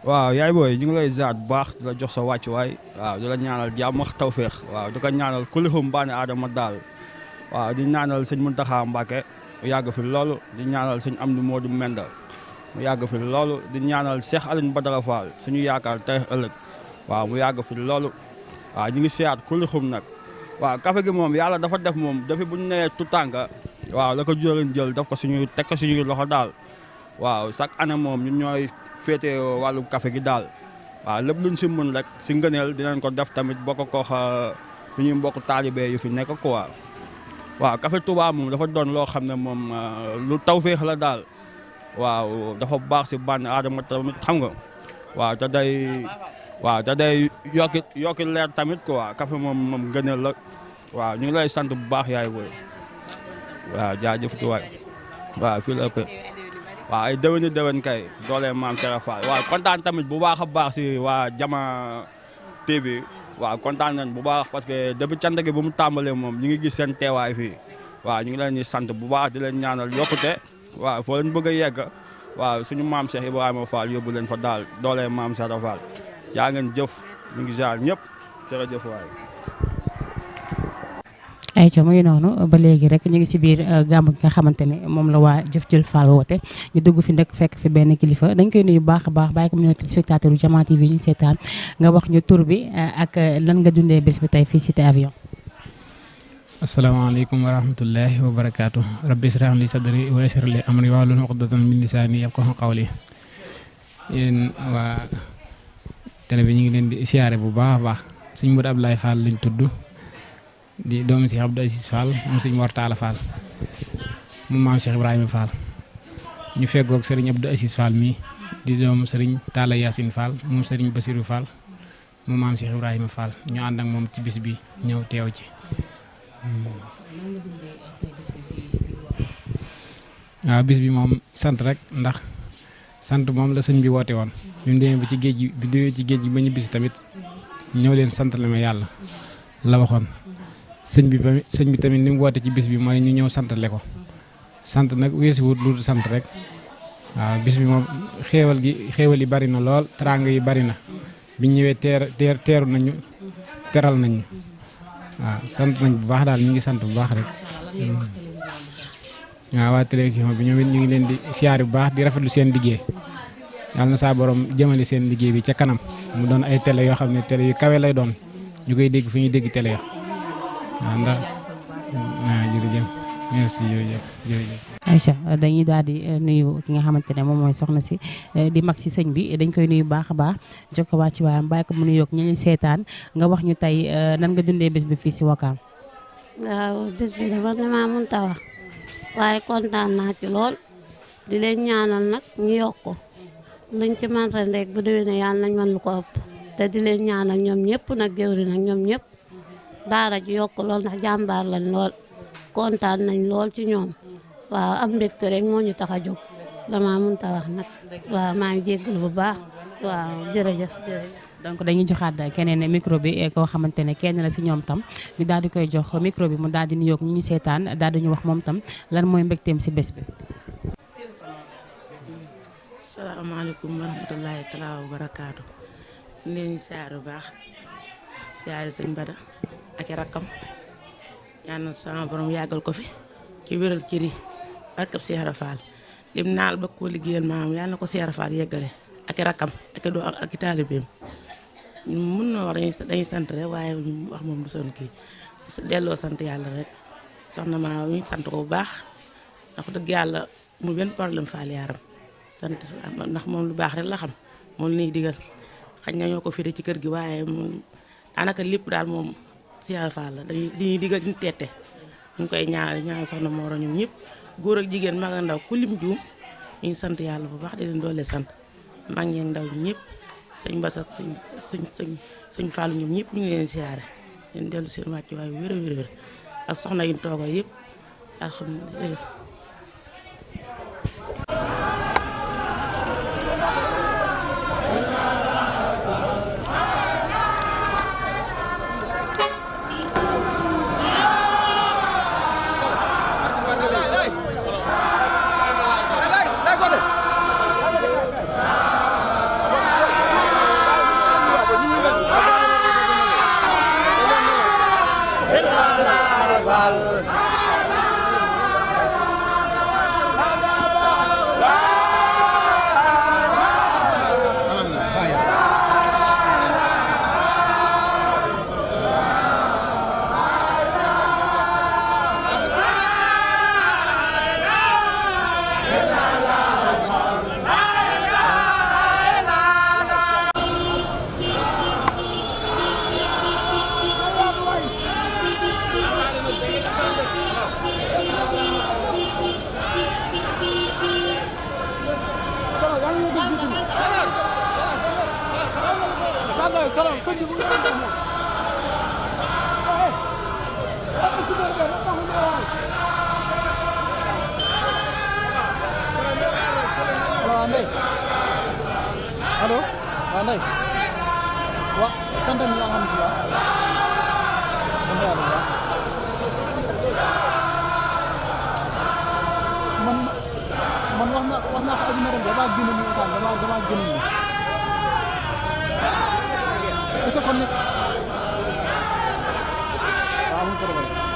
waaw yaay booy ñu ngi lay ziar bu baax di la jox sa wàccuwaay waaw di la ñaanal jàmm ak tawféex waaw di ko ñaanal kulixum baane aadama daal waaw di ñaanal sëñ Muntaxa Mbàkke mu yàgg fi loolu di ñaanal sëñ Amdi Moodu Menda mu yàgg fi loolu di ñaanal Cheikh Aline Badara Fall suñu yaakaar tey ëllëg waaw mu yàgg fi loolu waaw ñu ngi siyaat kulixum nag waaw café gi moom yàlla dafa def moom depuis bu ñu nee tutànka waaw la ko jëriñ jël daf ko teg ko suñuy loxo daal waaw chaque année moom ñun ñooy féete wàllu café gi daal waaw lépp luñ si mën rek si ngëneel dinañ ko def tamit bokk ko suñuy mbokk taalibe yu fi nekk quoi waaw café Touba moom dafa doon loo xam ne moom lu tawféex la daal waaw dafa baax si bànn aadama tamit xam nga waaw te day yokki leer tamit quoi café moom ngëneel la waaw ñu ngi lay sant bu baax yaay booy waaw jaajëf waay waaw fii la ëpp waaw ay déwén kay doole maam Cheikh Fall waaw kontaan tamit bu baax a baax si waa Jama TV waaw kontaan nañ bu baax parce que depuis cant gi bu mu tàmbalee moom ñu ngi gis seen teewaay fii waaw ñu ngi leen di sant bu baax di leen ñaanal yokkute waaw foo leen bëgg a yegg waaw suñu maam Cheikh Ibrahima Fall yóbbu leen fa daal doole maam Cheikh Fall yaa ngeen jëf ñu ngi jaar ñëpp jërëjëf waay. ayca mu ngi noonu ba léegi rek ñu ngi si biir gàmmu gi nga xamante ne moom la waa Jëf Jël Fall woote ñu dugg fi nag fekk fi benn kilifa dañ koy nuyu baax a baax bàyyi ko mu nekk spectateur Jama TV ñu seetaan nga wax ñu tur bi ak lan nga dundee bés bi tey fii cité avion. asalaamaaleykum wa rahmatullahi wa barakaatu rabbi israh li sadri wa yassir li amri wahlul uqdatan min lisaani yafqahu qawli yéen waa télé bi ñu ngi leen di siyaare bu baax a baax sëñ Modou Abdoulaye Fall lañ tudd di doomu Cheikh Abdou Aziz Fall moom sëñ Mor Talla Fall moom maam Cheikh Ibrahima Fall ñu feggoog sëriñ Abdou Aziz Fall mi di doomu sëriñ Talla Yacine Fall moom sëriñ Basirou Fall moom maam Cheikh Ibrahima Fall ñu ànd ak moom ci bis bi ñëw teew ci. waaw bis bi moom sant rek ndax sant moom la sëñ bi woote woon bi mu demee ba ci géej gi bi demee ci géej gi ba ñu bis tamit ñëw leen sant la ma yàlla la waxoon sëñ bi tamit ni mu woote ci bis bi mooy ñu ñëw santale ko sant nag weesu wut lu sant rek waaw bis bi moom xéewal yi bari na lool teraanga yi bari na biñ ñëwee teeru nañu teral nañu waaw sant nañ bu baax daal ñu ngi sant bu baax rek waaw waa télévision bi ñoom it ñu ngi leen di siyaare bu baax di rafetlu seen liggéey yàlla na saa borom jëmale seen liggéey bi ca kanam mu doon ay télé yoo xam ne télé yu kawe lay doon ñu koy dégg fi ñuy dégg télé yo waaw ndax waaw jërëjëf merci jërëjëf. Aïcha dañuy daal di nuyu ki nga xamante ne moom mooy soxna si di mag si sëñ bi dañ koy nuyu baax a baax jox ko waa ci waayam bàyyi ko mu nuyoog ñi ñuy seetaan nga wax ñu tey nan nga dundee bés bi fii si Wakaam. waaw bés bi dafa damaa mënut a wax waaye kontaan naa ci lool di leen ñaanal nag ñu yokk luñ ci mën ren rek bu déwénee yàlla nañ mën lu ko ëpp te di leen ñaanal ñoom ñëpp nag géwri nag ñoom ñëpp daara ji yokk lool ndax jàmbaar lañ lool kontaan nañ lool ci ñoom waaw am mbégte rek moo ñu tax a jóg damaa mënut a wax nag waaw maa ngi jéggalu bu baax waaw jërëjëf. donc dañuy joxaat keneen micro bi koo xamante ne kenn la si ñoom tam ñu daal di koy jox micro bi mu daal di nuyoog ñi ñu seetaan daal di ñu wax moom tam lan mooy mbégteem si bés bi. salaamaaleykum wa rahmatulahi taala wa barakaatu. ñu leen di siyaare bu baax siyaare sëñ Bada ak i rakkam ñaanal sama borom yàggal ko fi ci wéral cër yi barkab Cheikh Rafal lim naal ba ko liggéeyal maam yàlla na ko Cheikh Rafal yeggale ak i rakkam ak i doo ak i taalibeem mën na wax dañuy sant rek waaye wax moom du son kii delloo sant yàlla rek soxna ma ñu sant ko bu baax ndax dëgg yàlla mu benn problème faal yaaram sant ndax moom lu baax rek la xam moom la ñuy digal xañ na ñoo ko firi ci kër gi waaye moom daanaka lépp daal moom si yàlla faal la dañuy digal ñu teete ñu koy ñaanal soxna Mooro ñoom ñëpp góor ak jigéen mag ak ndaw ku lim juum ñu ngi sant yàlla bu baax di leen doole sant mag ñeeg ndaw ñëpp sëñ Bass ak sëñ Fallou ñoom ñëpp ñu ngi leen siyaare leen dellu seen wàcc waaye wér a wér ak soxna yi ñu toogal yëpp alhamdulilah. Halo, Andai. Wah, santai alhamdulillah. Man wax na ko numéro dama gënu ni tan dama gënu ni. Est-ce que kon nek am ko robal.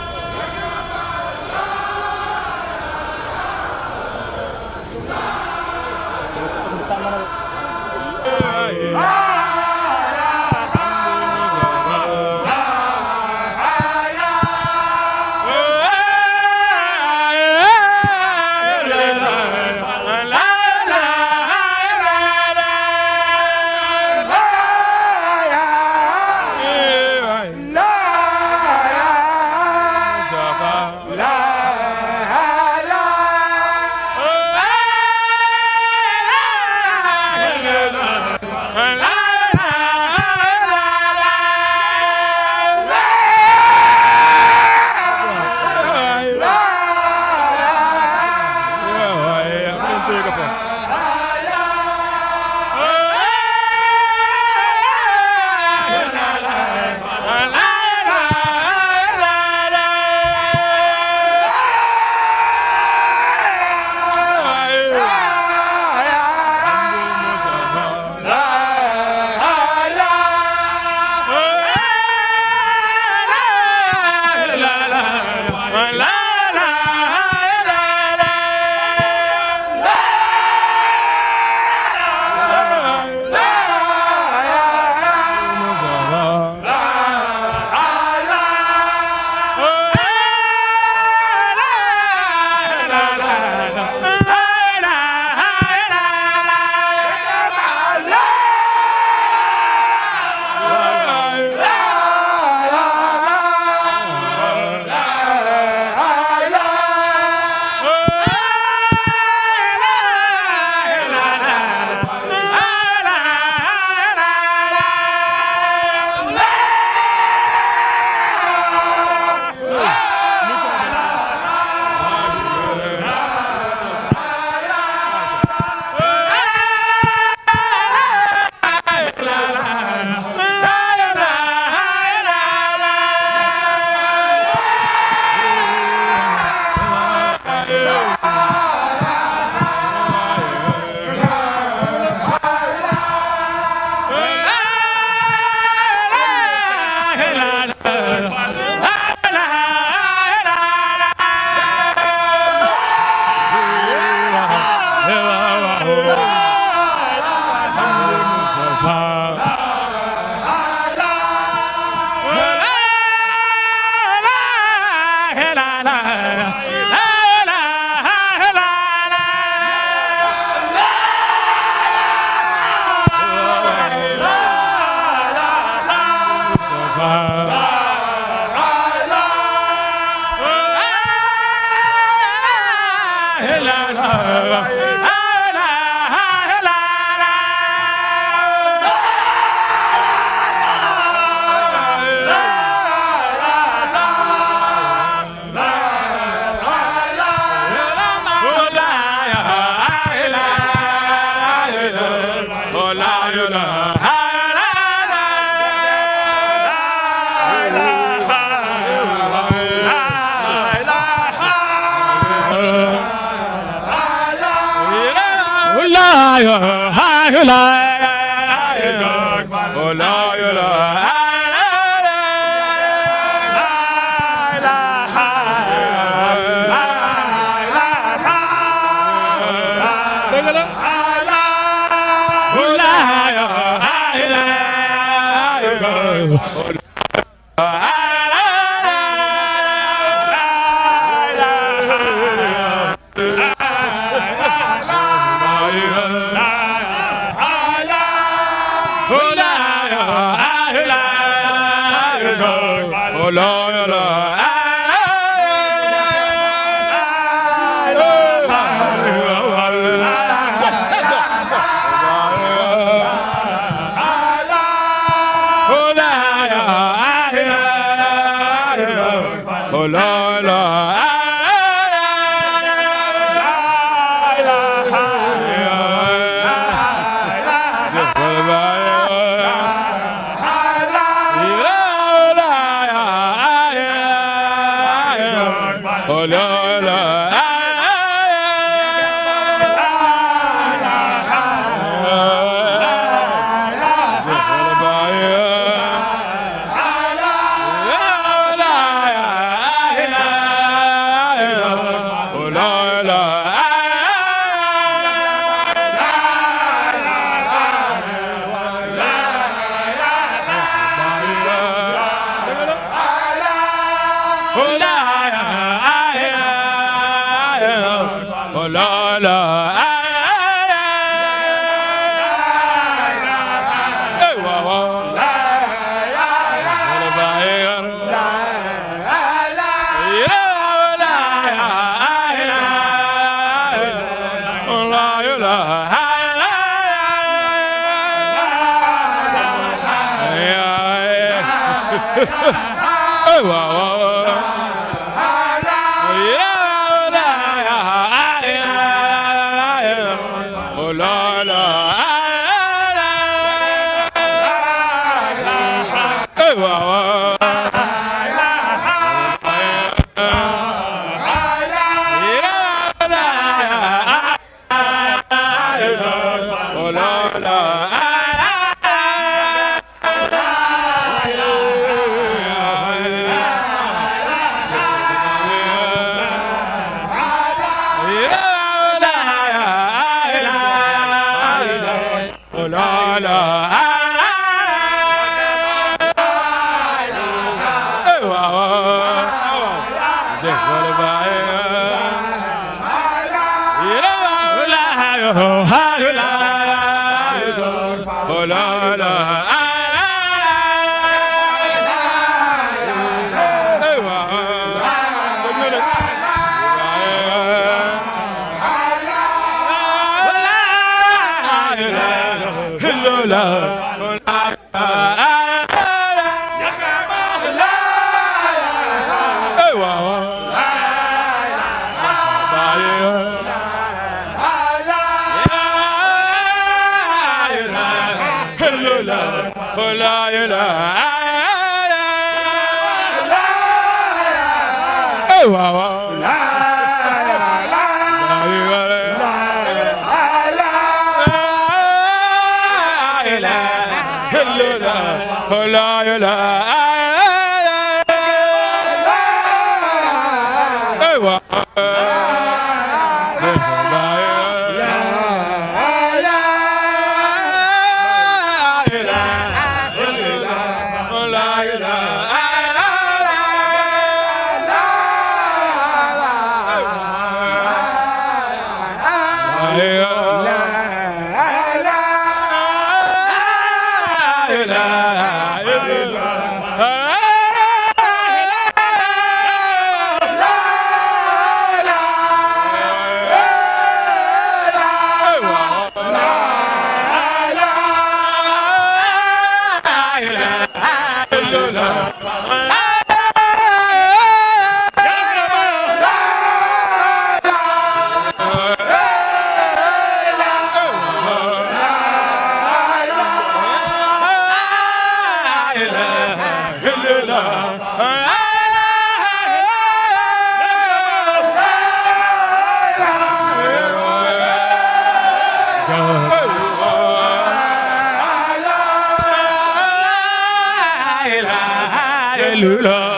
la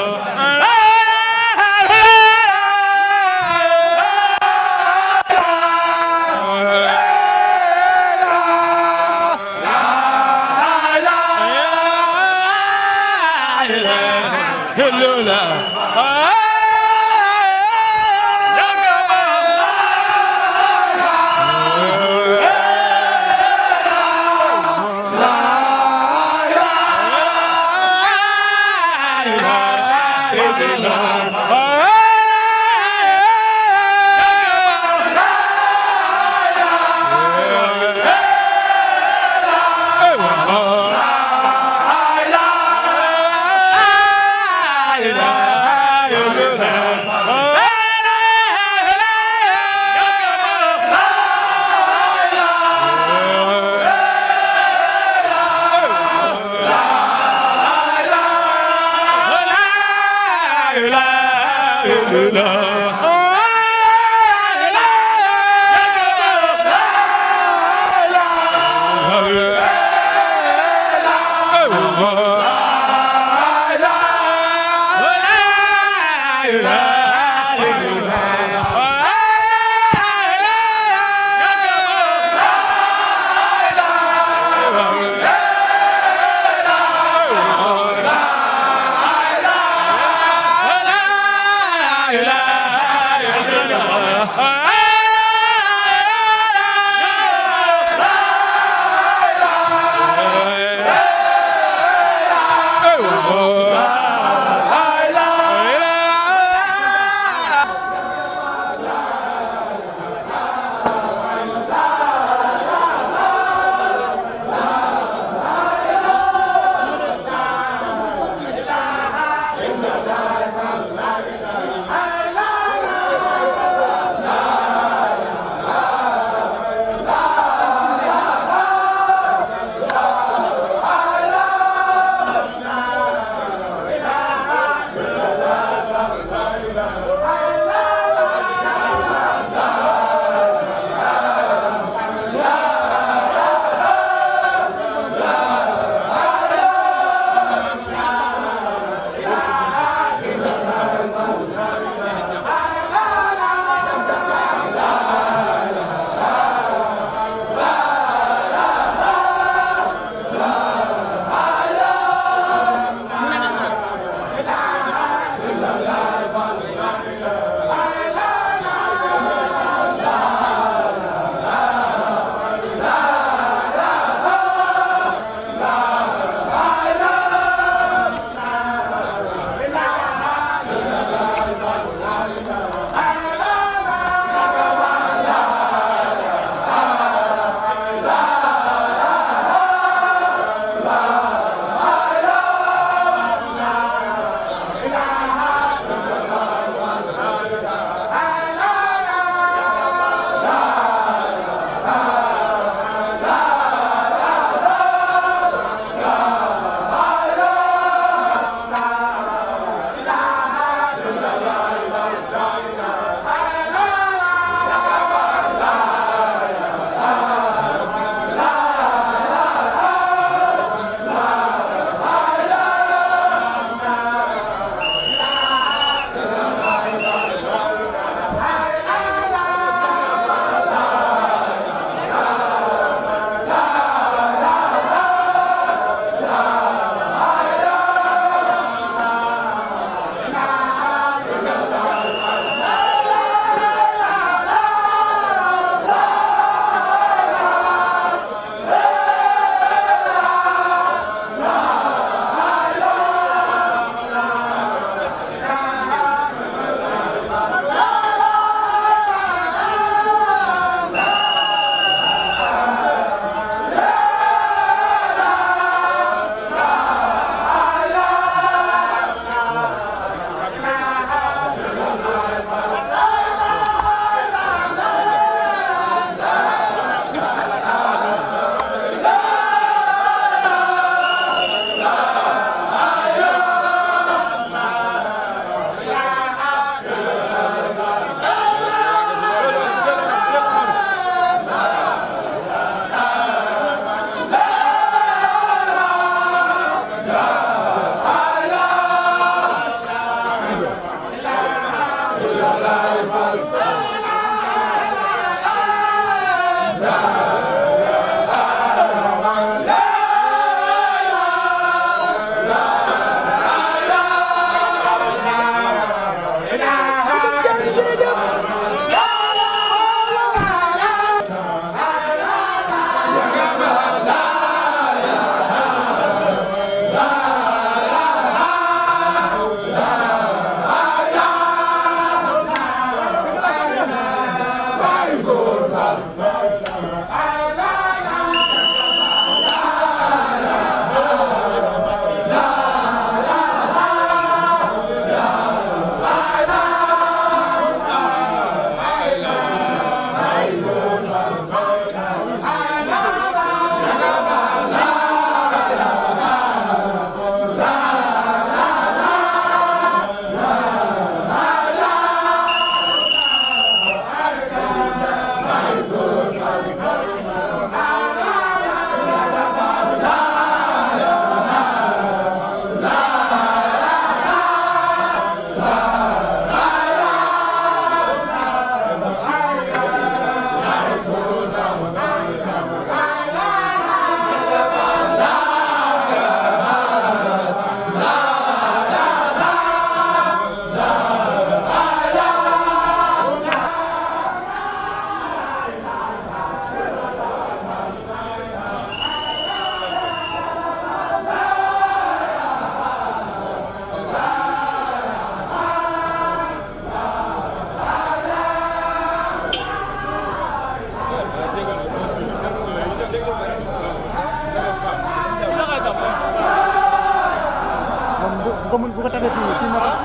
bu ko tafee kii moo tax.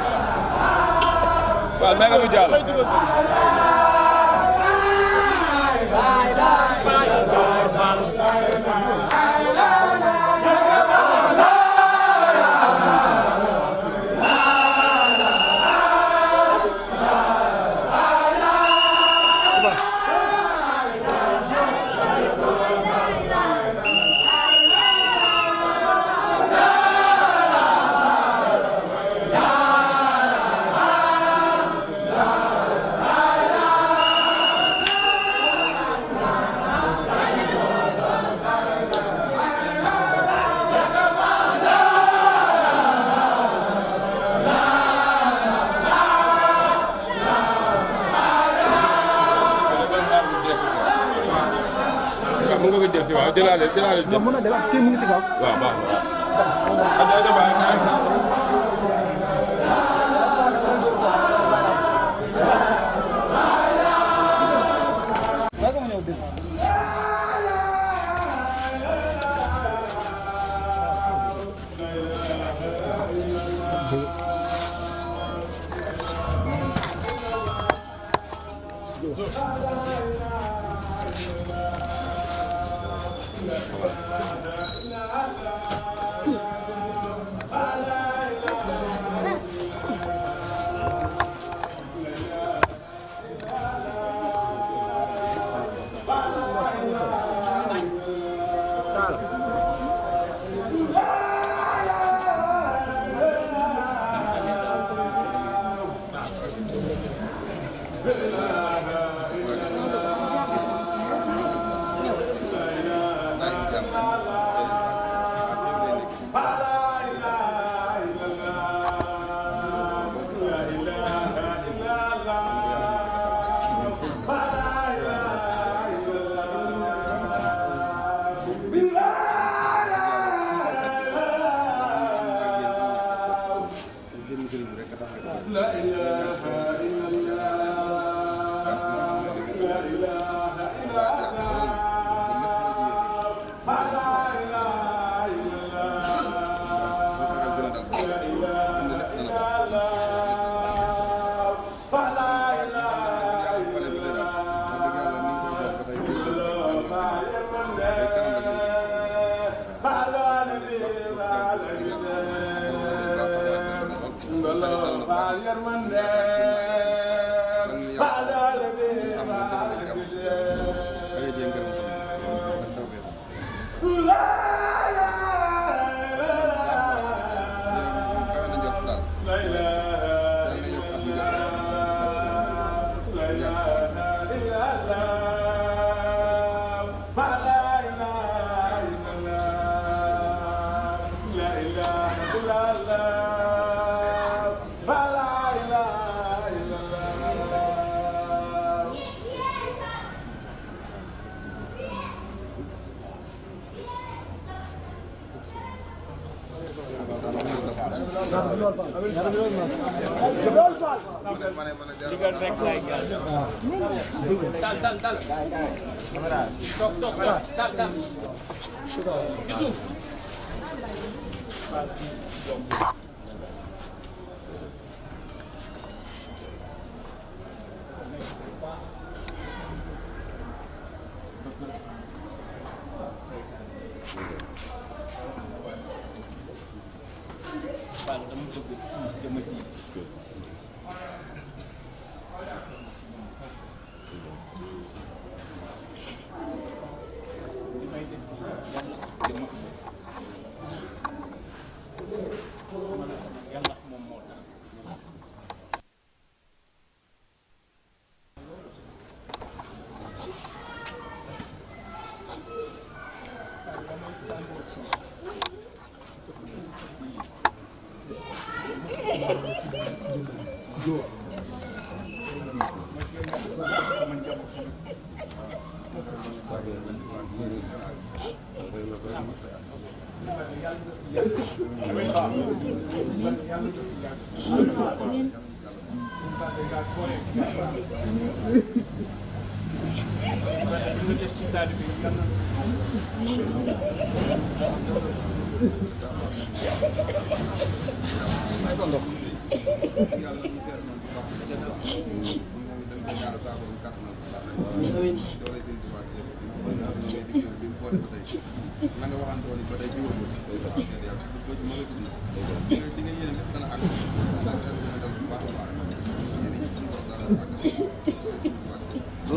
waaw mais nga lu jàll. waaw jëlaale nga mën a dem ak kii mu ngi ci kaw. waaw baax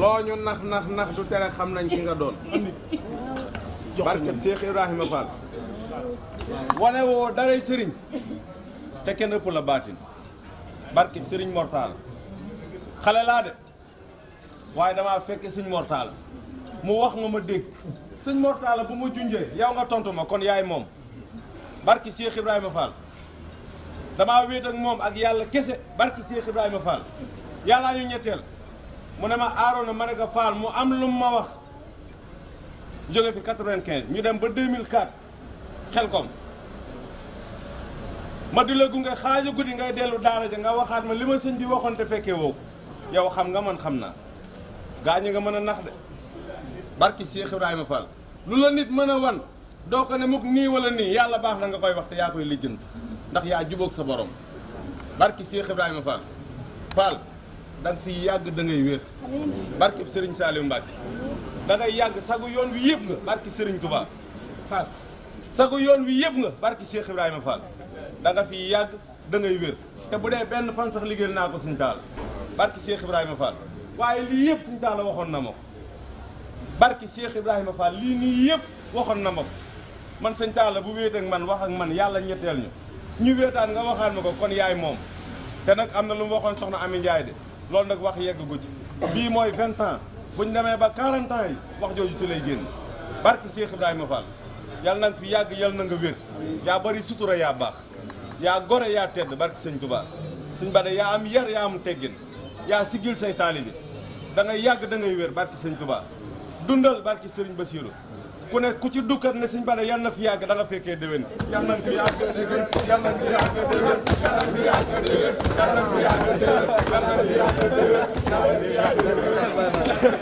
loo ñu nax du tere xam nañ ki nga doon. barke Cheikh Ibrahima Fall. wane woo daray sëriñ te kenn ëpp la baatin. barke sëriñ Mortal xale laa de waaye damaa fekke sëñ Mortal mu wax nga ma dégg sëñ Mortal bu ma junjee yow nga tontu ma kon yaay moom. barke Cheikh Ibrahima Fall damaa wéet ak moom ak yàlla kese barke Cheikh Ibrahima Fall yàllaa ñu ñetteel. mu ne ma Arona ma ne ko Fall mu am lu ma wax jóge fi 95 ñu dem ba 2004 Xelkom ma di la gunge xaaju guddi ngay dellu daara ja nga waxaat ma li ma sëñ bi waxoon te fekkee woo yow xam nga man xam naa gaañu nga mën a nax de barki Cheikh Ibrahima Fall lu la nit mën a wan doo ko ne mukk nii wala nii yàlla baax na nga koy wax te yaa koy lijjant ndax yaa jubóog sa borom barki Cheikh Ibrahima Fall Fall danga fi yàgg da ngay wér barki Serigne Saliou Mbacke da ngay yàgg sagu yoon wi yëpp nga barki Serigne Touba Fall sagu yoon wi yëpp nga barki Cheikh Ibrahima Fall da nga fi yàgg da ngay wér te bu dee benn fan sax liggéeyal naa ko Serigne Talla barki Cheikh Ibrahima Fall waaye lii yëpp Serigne Talla waxoon na ma ko barki Cheikh Ibrahima Fall lii nii yëpp waxoon na ma ko man Serigne Talla bu wéet ak man wax ak man yàlla ñetteel ñu weetaan nga waxaat ma ko kon yaay moom te nag am na lu mu waxoon soxna Ami Ndiaye de loolu nag wax yegg gu ci bii mooy 20 ans buñ demee ba 40 ans yi wax jooju ci lay génn barki Cheikh Ibrahima Fall yàlla na nga fi yàgg yàlla na nga wér yaa bari sutura yaa baax yaa gore yaa tedd barki sëñ Touba sëñ Bada yaa am yar yaa am teggin yaa sigil say taalibi da ngay yàgg da ngay wér barki sëñ Touba dundal barki Serigne Bassirou ku ne ku ci dukkat ne sëñ Bada yàlla na fi yàgg da nga fekkee déwén yàlla na fi yàgg déwén yàlla na fi yàgg déwén yàlla na fi yàgg déwén yàlla na fi yàgg déwén yàlla na fi yàgg déwén yàlla na fi yàgg déwén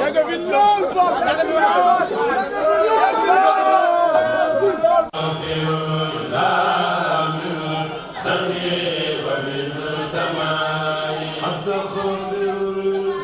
yàgg fi lool bopp yàgg fi أستغفر الله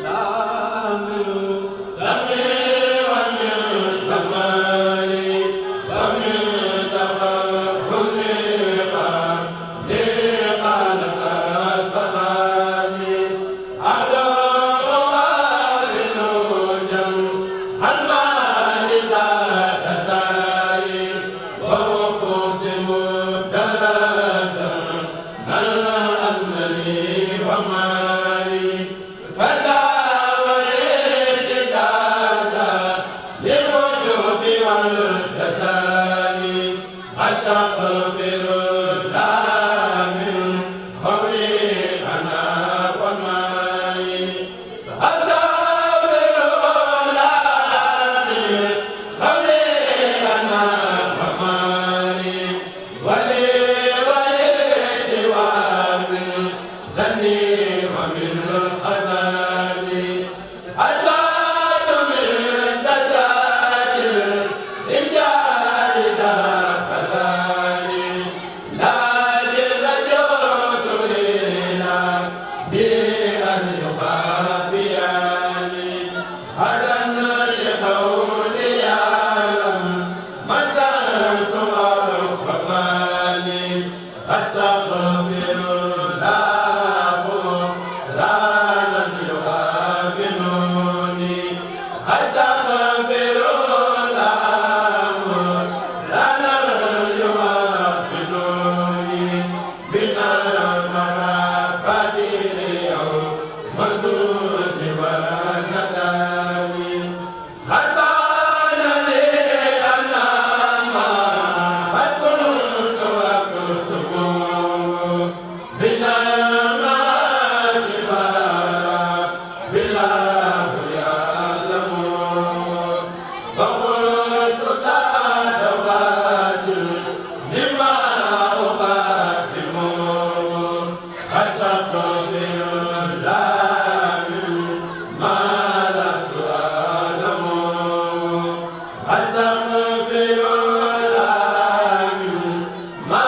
ما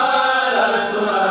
لا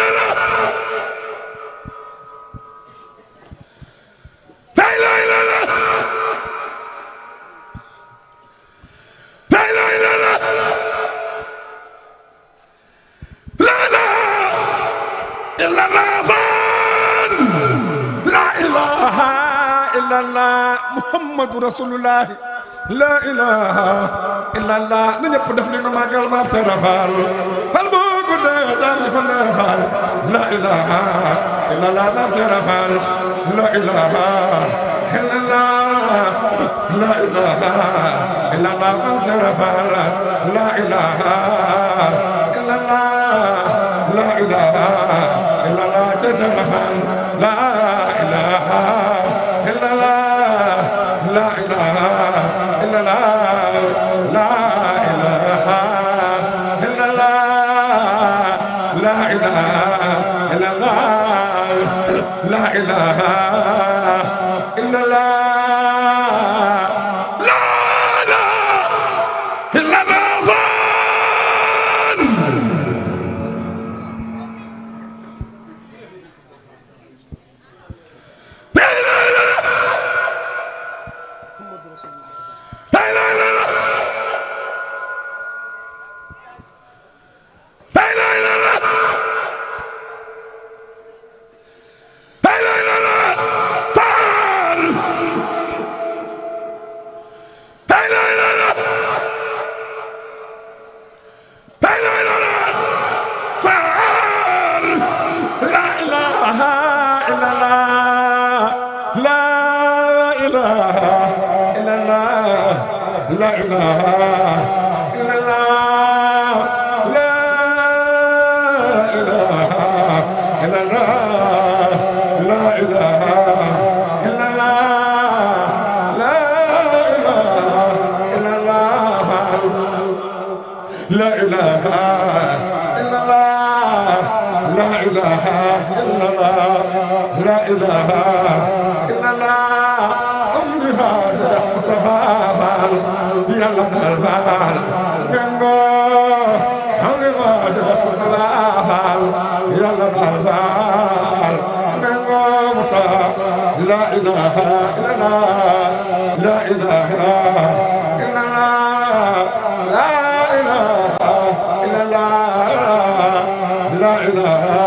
illallah muhammadu rasulullah la ilaha illallah na ñëpp def li nu màggal maam Seera Faal fal boo ko dee daal di fa nee Faal la ilaha illallah maam Seera Faal la ilaha illallah la ilaha illallah maam Seera Faal la ilaha illallah la ilaha illallah Seera Faal la ilaha illallah la ilaha illallah la ilaha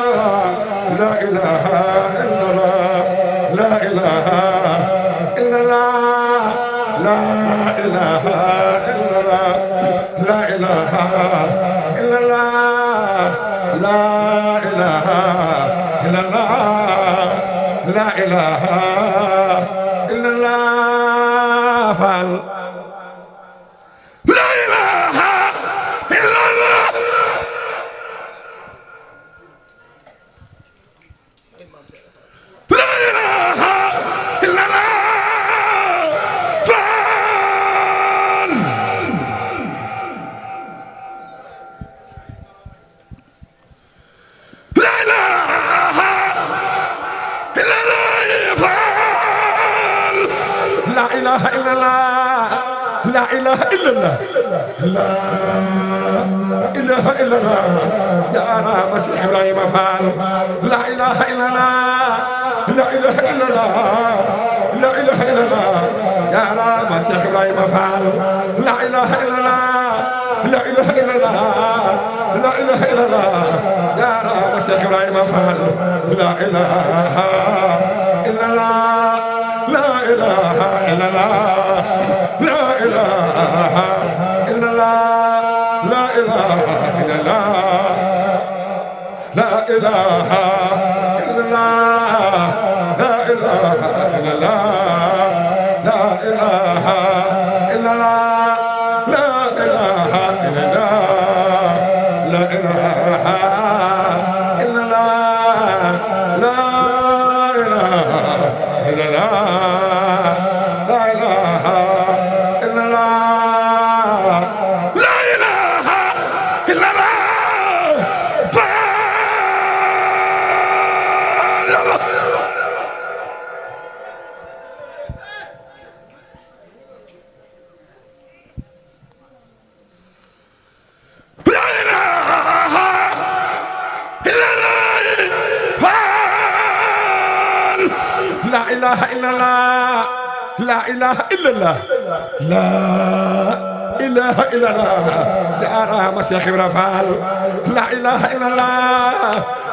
illallah la ilaha illallah la ilaha illallah la ilaha illallah Cheikh Ibra Fall la ilaha illallah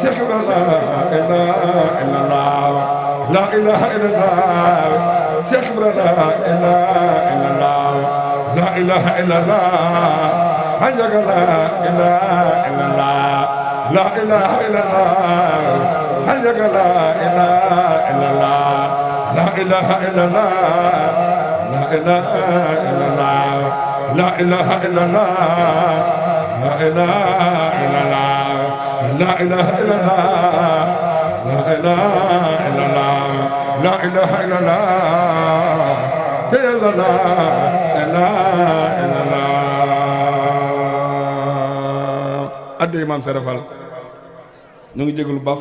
Cheikh Ibra la ilaha illallah la ilaha illallah Cheikh Ibra la ilaha illallah la ilaha illallah Hanjaga la ilaha illallah la ilaha illallah Hanjaga la ilaha illallah la ilaha illallah la ilaha illallah la ilaha illallah la ilaha illallah la ilaha illallah la ilaha illallah la ilaha illallah la ilaha illallah adde maam Serafal ñu ngi jégalu baax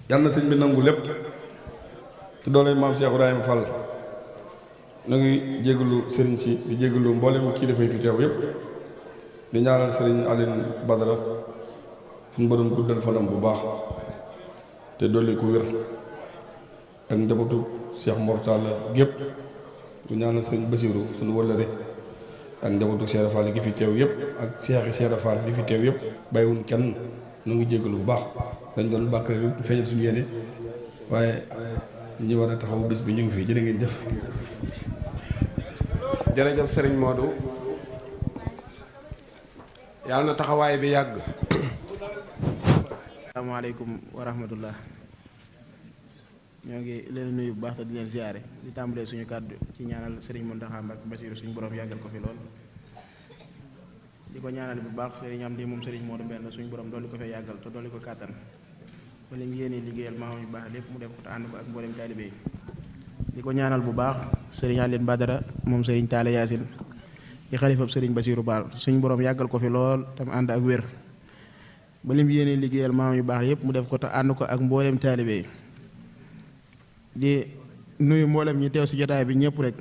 yàlla na sëñ bi nangu lépp te doole maam Cheikh Ibrahima Fall ñu ngi jégalu sëriñ si di jégalu mboolem kii dafay fi teew yépp di ñaanal sëriñ Aline Badara suñu borom guddal fanam bu baax te dolli ko wér ak njabootu Cheikh Mortala gépp du ñaanal sëriñ Basiru suñu wëllëre ak njabootu Cheikh Fall gi fi teew yépp ak Cheikh Fall gi fi teew yépp bàyyiwuñ kenn ñu ngi jégalu bu baax dañ doon bàkk rek feeñal suñu yéene waaye ñi war a taxaw bis bi ñu ngi fi jërë ngeen jëf. jërëjëf Serigne Modou yàlla na taxawaay bi yàgg. asalaamaaleykum wa rahmatullah ñoo ngi leen nuyu bu baax te di leen ziare di tàmbalee suñu kàddu ci ñaanal Serigne Mountakha Mbacké Bassirou suñu borom yàggal ko fi lool di ko ñaanal bu baax Serigne am di moom Serigne Modou benn suñu borom dolli ko fee yàggal te dolli ko kàttan ba li mu yéene liggéeyal maam yu baax lépp mu def ko te ànd ko ak mboolem taalibe yi di ko ñaanal bu baax Serigne Aline Badara moom Serigne Talla Yacine di xalifab Serigne Bassirou Ba suñu borom yàggal ko fi lool tam ànd ak wér ba lim yéene liggéeyal maam yu baax yëpp mu def ko te ànd ko ak mboolem taalibe yi di nuyu mboolem ñi teew si jotaay bi ñëpp rek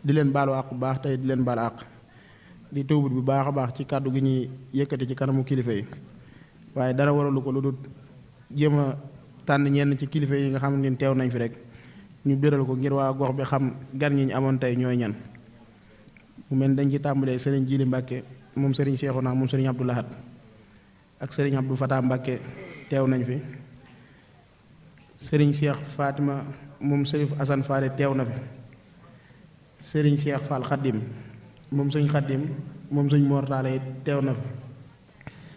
di leen baalu àq bu baax tey di leen baal àq di tuubut bu baax a baax ci kàddu gi ñuy yëkkati ci kanamu kilifa yi waaye dara waralu ko lu dul jéem a tànn ñenn ci kilifa yi nga xam ne teew nañ fi rek ñu biral ko ngir waa gox bi xam gan ñi ñu amoon tey ñooy ñan mu mel dañ ci tàmbalee Serigne Jili Mbàkke moom Serigne Cheikhouna moom Serigne Abdou Lahad ak Serigne Abdou Fatah Mbàkke teew nañ fi Serigne Cheikh Fatima moom Serif Assane Fall teew na fi Serigne Cheikh Fall Khadim moom Serigne Khadim moom Serigne Mortala teew na fi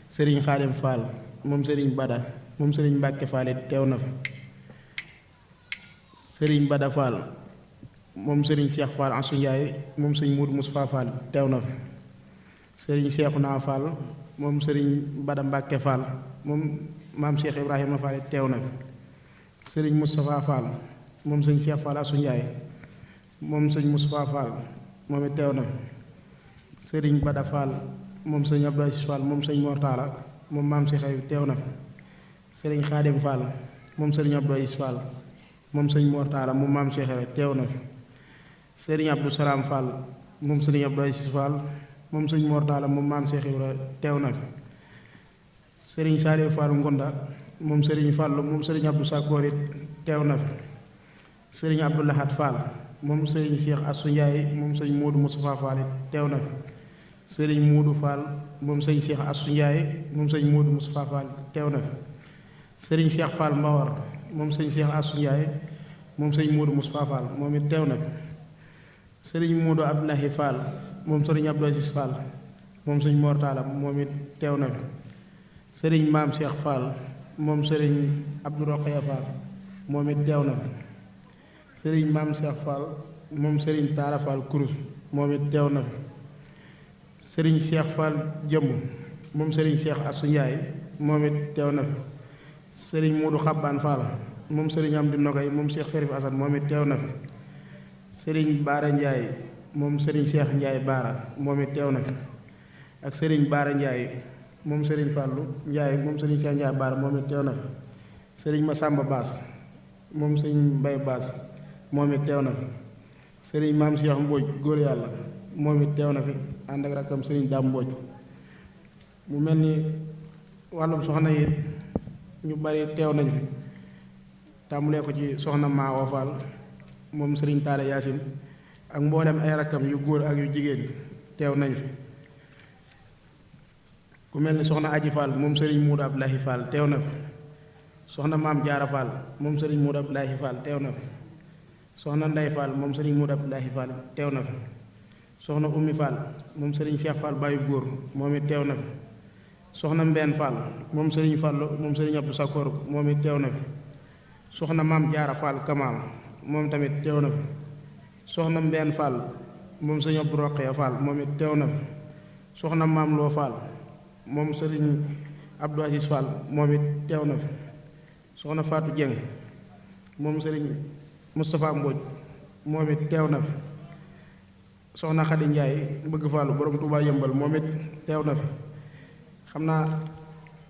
Serigne Khadim Fall moom Serigne Bada moom Serigne Mbàkke Fall teew na fi Serigne Bada Fall moom Serigne Cheikh Fall Assou Ndiaye moom Serigne Moudou Moustapha Fall teew na fi Serigne Cheikhouna Fall moom Serigne Bada Mbàkke Fall moom maam Cheikh Ibrahima Fall teew na fi Serigne Moustapha Fall moom Serigne Cheikh Fall Assou Ndiaye moom Serigne Moustapha Fall moom it teew na fi Serigne Bada Fall moom Serigne Abdou Aziz Fall moom Serigne Mortala moom maam Cheikh teew na fi Serigne Khadim Fall moom Serigne Abdou Aziz Fall moom Serigne Mortala moom maam Cheikh teew na fi Serigne Abdou Salam Fall moom Serigne Abdou Aziz Fall moom Serigne Mortala moom maam Cheikh teew na fi Serigne Saliou Fall Ngonda moom Serigne Fall moom Serigne Abdou Sakor it teew na fi Serigne Abdou Lahad Fall moom Serigne Cheikh Assou Ndiaye moom Serigne Modou Moustapha Fall it teew na fi Serigne Modou Fall moom Serigne Cheikh Assou Ndiaye moom Serigne Modou Moustapha Fall teew na fi Serigne Cheikh Fall Mbawar moom Serigne Cheikh Assou Ndiaye moom Serigne Modou Moustapha Fall moom it teew na fi Serigne Modou Abdoulahi Fall moom Serigne Abdou Aziz Fall moom Serigne Mortala moom it teew na fi Serigne Maam Cheikh Fall moom Serigne Abdou Rokhaya Fall moom it teew na fi Serigne Maam Cheikh Fall moom Serigne Talla Fall Kourous moom it teew na fi Serigne Cheikh Fall Jëmb moom Serigne Cheikh Assou Ndiaye moom it teew na fi Serigne Modou Xabbaan Fall moom Serigne Amdi Nogay moom Cheikh Serif Assane moom it teew na fi Serigne Baara Ndiaye moom Serigne Cheikh Ndiaye Baara moom it teew na fi ak Serigne Baara Ndiaye moom Serigne Fallou Ndiaye moom Serigne Cheikh Ndiaye Baara moom it teew na fi Serigne Massamba Bass moom Serigne Mbaye Bass moom it teew na fi Serigne Maam Cheikh Mbodj góor yàlla moom it teew na fi ànd ak rakkam Serigne Dame Mbodj mu mel ni wàllum soxna yi ñu bari teew nañ fi tàmbulee ko ci soxna Maawa Fall moom Serigne Talla Yacine ak mboolem ay rakkam yu góor ak yu jigéen teew nañ fi ku mel ni soxna Aji Fall moom Serigne Modou Abdoulahi Fall teew na fi soxna Maam Jaara Fall moom Serigne Modou Abdoulahi Fall teew na fi soxna Ndey Fall moom Serigne Modou Abdoulahi Fall teew na fi soxna Oumy Fall moom Serigne Cheikh Fall Baye Góor moom it teew na fi soxna Mbène Fall moom Serigne Fallu moom Serigne Abdou Sakor moom it teew na fi soxna Maam Jaara Fall Kamal moom tamit teew na fi soxna Mbène Fall moom Serigne Abdou Roqeya Fall moom it teew na fi soxna Maam Loo Fall moom Serigne Abdou Aziz Fall moom it teew na fi soxna Fatou Dieng moom Serigne Moustapha Mbodj moom it teew na fi soxna Khady Ndiaye bëgg Fallu borom Touba Yëmbal moom it teew na fi xam naa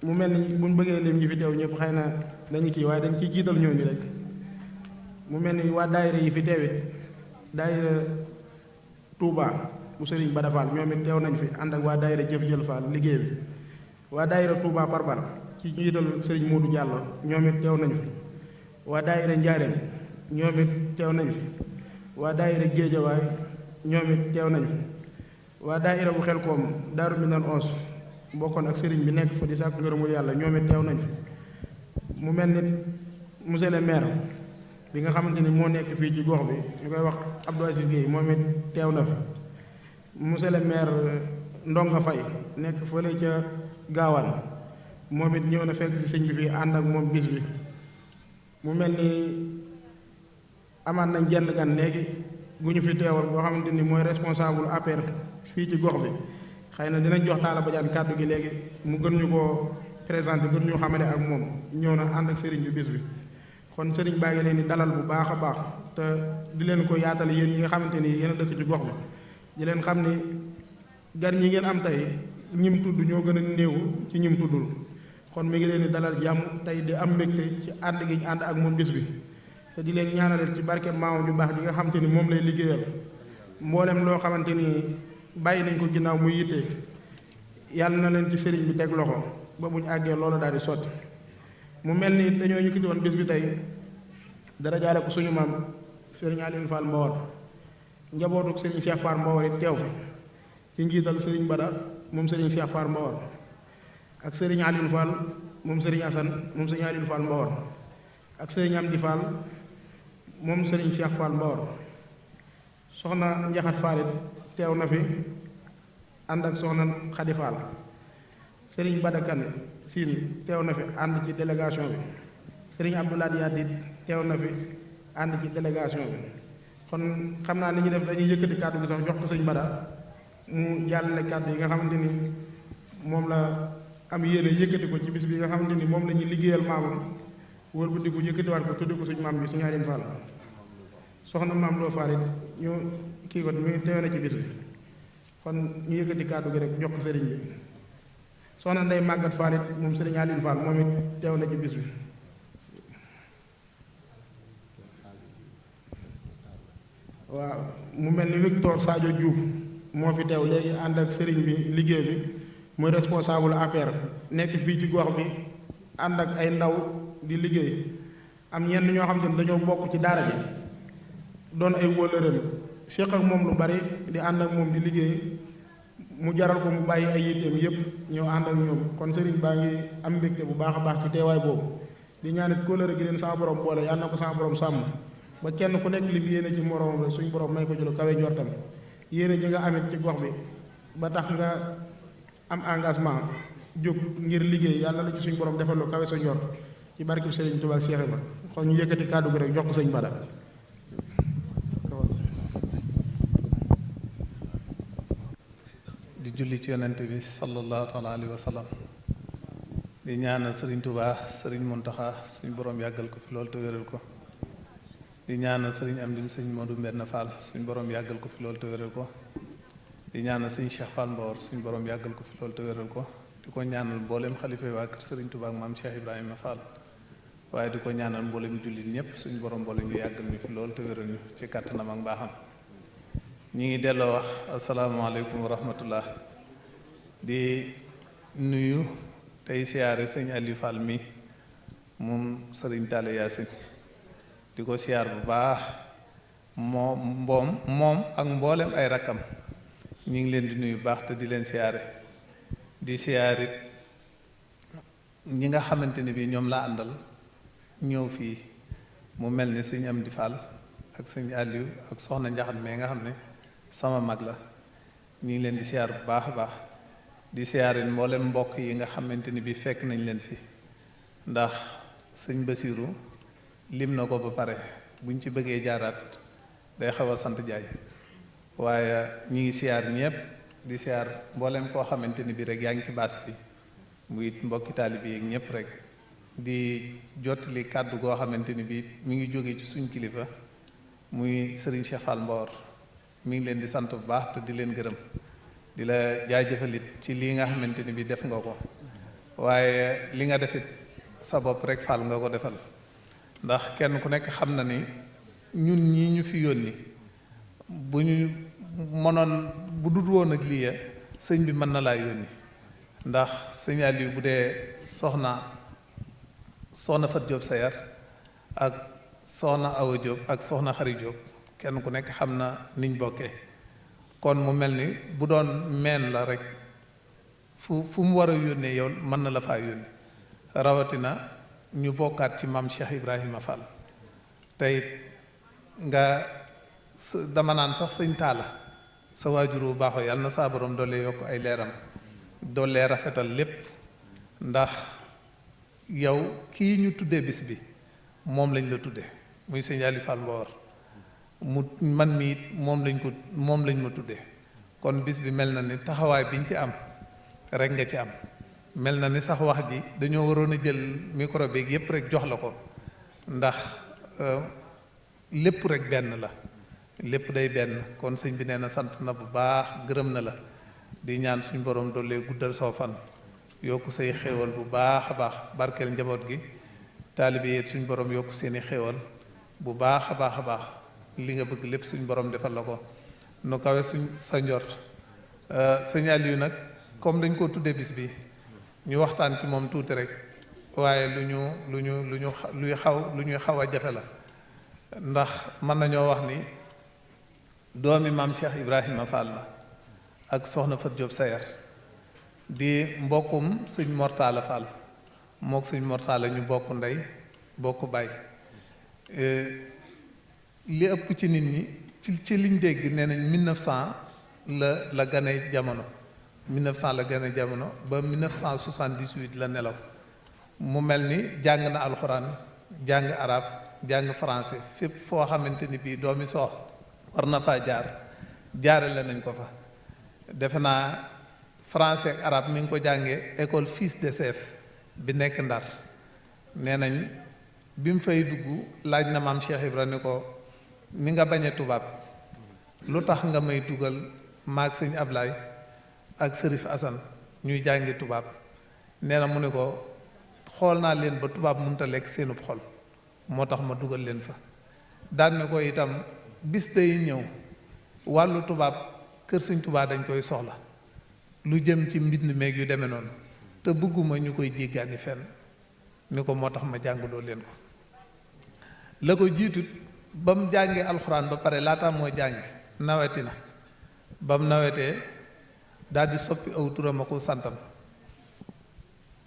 mu mel ni buñ bëggee lim ñi fi teew ñëpp xëy na dañu kii waaye dañ ciy jiital ñooñu rek mu mel ni waa daayira yi fi teewit daayira Touba bu Serigne Bada Fall ñoom it teew nañ fi ànd ak waa daayira Jëf Jël Fall liggéey bi waa daayira Touba Parbar ci njiital Serigne Modou Diallo ñoom it teew nañ fi waa daayira Njaareem ñoom it teew nañ fi waa daayira Géejawaay ñoom it teew nañ fi waa daayira bu Xelkom Daaru Minaan 11 bokkoon ak sëriñ bi nekk fa di sàkku ngërëmul yàlla ñoom it teew nañ fi mu mel ni monsieur le maire bi nga xamante ni moo nekk fii ci gox bi ñu koy wax Abdou Aziz Gueye moom it teew na fi monsieur le maire Ndonga Faye nekk fële ca Gaawaan moom it ñëw na fekk ci sëñ bi fii ànd ak moom gis bi mu mel ni amaat nañ jenn gan léegi gu ñu fi teewal boo xamante ni mooy responsable APR fii ci gox bi xëy na dinañ jox Talla Badiane kàddu gi léegi mu gën ñu koo présenté gën ñu xamale ak moom ñëw na ànd ak sëriñ bi bis bi kon sëriñ baa ngi leen di dalal bu baax a baax te di leen ko yaatal yéen ñi nga xamante ni yéen a dëkk ci gox bi di leen xam ni gan ñi ngeen am tey ñim tudd ñoo gën a néew ci ñim tuddul kon mi ngi leen di dalal jàmm tey di am mbégte ci ànd gi ñu ànd ak moom bis bi te di leen ñaanal ci barke maam ju baax ji nga xamante ni moom lay liggéeyal mboolem loo xamante ni bàyyi nañ ko ginnaaw muy yitte yàlla na leen ci sëriñ bi teg loxo ba bu ñu àggee loolu daal di sotti mu mel ni dañoo yëkkati woon bis bi tey dara jaale ko suñu maam sëriñ Alioune Fall Mbawar njabootu sëriñ Cheikh Fall Mbawar it teew fi ci njiital sëriñ Bada moom sëriñ Cheikh Fall Mbawar ak sëriñ Alioune Fall moom sëriñ Assane moom sëriñ Alioune Fall Mbawar ak sëriñ Amdi Fall moom sëriñ Cheikh Fall Mbawar soxna Njaxat Fall it teew na fi ànd ak soxna Xadi Fall sëriñ Badakan Siin teew na fi ànd ci délégation bi sëriñ Abdoulaye Yadid teew na fi ànd ci délégation bi kon xam naa li ñu def dañuy yëkkati kàddu gi sax jox ko sëñ Bada mu jàllale kàddu yi nga xamante ni moom la am yéene yëkkati ko ci bis bi nga xamante ni moom la ñuy liggéeyal maamam wër bu di ko yëkkatiwaat ko tuddi ko suñu maam bi suñu Alioune Fall soxna maam Loo Fall it ñu kii ko mi teew na ci bis bi kon ñu yëkkati kàddu gi rek jox ko sëriñ bi soxna Ndey Màggat Fall it moom sëriñ Alioune Fall moom it teew na ci bis bi waaw mu mel ni Victor Sadio Diouf moo fi teew léegi ànd ak sëriñ bi liggéey bi muy responsable APR nekk fii ci gox bi ànd ak ay ndaw di liggéey am ñenn ñoo xam te ne dañoo bokk ci daara ji doon ay wóolëreem séq ak moom lu bari di ànd ak moom di liggéey mu jaral ko mu bàyyi ay yitteem yépp ñëw ànd ak ñoom kon sëriñ baa ngi am mbégte bu baax a baax ci teewaay boobu di ñaanit kóllëre gi leen sama borom boole yàlla na ko sama borom sàmm ba kenn ku nekk lim yéene ci moroomam rek suñ borom may ko ci lu kawe njortam yéene ji nga amit ci gox bi ba tax nga am engagement jóg ngir liggéey yàlla la ci suñ borom defal lu kawe sa njort ci barkib Sëriñ Tuubaa Seex Ibra kon ñu yëkkati kàddu gi rek jox ko sëñ Bada di julli ci yonent bi sallallahu taala alayhi wa sallam di ñaanal Sëriñ Tuubaa Sëriñ Muntaxa suñ borom yàggal ko fi loolu te wéral ko di ñaanal Sëriñ Amdim sëñ Modou Mbenn Fall suñ borom yàggal ko fi loolu te wéral ko di ñaanal sëñ Cheikh Fall Mbawar suñ borom yàggal ko fi loolu te wéral ko di ko ñaanal mboolem xalifa waa kër Sëriñ Tuubaa ak maam Cheikh Ibrahima Fall waaye di ko ñaanal mboolem jullit ñëpp suñ borom boole ñu yàggal ñu fi loolu te wéral ñu ci kàttanam ak mbaaxam ñi ngi delloo wax asalaamaaleykum wa rahmatullah di nuyu tey siyaare sëñ Aliou Fall mi moom Sëriñ Talla Yaasin di ko siyaar bu baax moom ak mboolem ay rakkam ñi ngi leen di nuyu baax te di leen siyaare di siyaarit ñi nga xamante ni bi ñoom laa àndal ñëw fii mu mel ni sëñ Amdi Fall ak sëñ Aliou ak soxna Njaxat mais nga xam ne sama mag la ñu ngi leen di siyaar bu baax a baax di siyaarit mboolem mbokk yi nga xamante ni bi fekk nañ leen fi ndax sëñ Basiiru lim na ko ba pare buñ ci bëggee jaaraat day xaw a sant jaay waaye ñi ngi siyaar ñëpp di siyaar mboolem koo xamante ni bi rek yaa ngi ci baas bi muy mbokki taalibe yi ñëpp rek di jottali kàddu goo xamante ni bi mi ngi jóge ci suñ kilifa muy Serigne Cheikh Fall Mbawar mi ngi leen di sant bu baax te di leen gërëm di la jaajëfalit ci lii nga xamante ni bi def nga ko waaye li nga defit sa bopp rek Fall nga ko defal ndax kenn ku nekk xam na ni ñun ñii ñu fi yónni bu ñu mënoon bu dul woon ak lii sëñ bi mën na laa yónni ndax sëñ Aliou bu dee soxna Fat Diop Sayar ak soxna Awa Diop ak soxna Xari Diop kenn ku nekk xam na niñ bokkee kon mu mel ni bu doon meen la rek fu mu war a yónnee yow mën na la faa yónni rawatina ñu bokkaat ci maam Cheikh Ibrahima Fall tey nga dama naan sax sëñ Taala sa waajur bu baaxoo yàlla na saa borom doole yokk ay leeram doole rafetal lépp ndax yow kii ñu tuddee bis bi moom lañ la tudde muy sëñ Ali Fall Mbawar mu man mi it moom lañ ma tudde kon bis bi mel na ni taxawaay biñ ci am rek nga ci am mel na ni sax wax ji dañoo waroon a jël micro beeg yépp rek jox la ko ndax lépp rek benn la lépp day benn kon sëñ bi nee na sant na bu baax gërëm na la di ñaan suñ borom doole guddal soo fan yokku say xéewal bu baax a baax barkeel njaboot gi taalibe yi suñ borom yokku seeni xéewal bu baax a baax li nga bëgg lépp suñ borom defal la ko nu kawe sa njort sëñ Aliou nag comme dañ koo tuddee bis bi ñu waxtaan ci moom tuuti rek waaye lu ñuy xaw a jafe la ndax mën nañoo wax ni doomi maam Cheikh Ibrahima Fall la ak soxna Fat Diop Sayar di mbokkum sëñ Mortala Fall mook sëñ Mortala ñu bokk ndey bokk baay li ëpp ci nit ñi ci liñ dégg nee nañ 1900 la gane jamono 1900 la gane jamono ba 1978 la nelaw mu mel ni jàng na alxuraan jàng arab jàng français fépp foo xamante ni bii doomi soox war na faa jaarale nañ ko fa defe naa français ak arab mi ngi ko jàngee école Fils de Chef bi nekk Ndar nee nañ bi mu fay dugg laaj na maam Cheikh Ibra ni ko ni nga bañe tubaab lu tax nga may dugal maag sëñ Ablaay ak Sërif Asan ñuy jàngi tubaab nee na mu ne ko xool naa leen ba tubaab mënut a lekk seenub xol moo tax ma dugal leen fa daan ne ko itam bis day ñëw wàllu tubaab kër sëñ tubaab dañ koy soxla lu jëm ci mbind meeg yu demee noonu te bëgguma ñu koy jéggaani fenn ni ko moo tax ma jàngaloo leen ko la ko jiitut ba mu jàngee alxuraan ba pare laata moo jàngi naweti na ba mu nawetee daal di soppi aw turam ak santam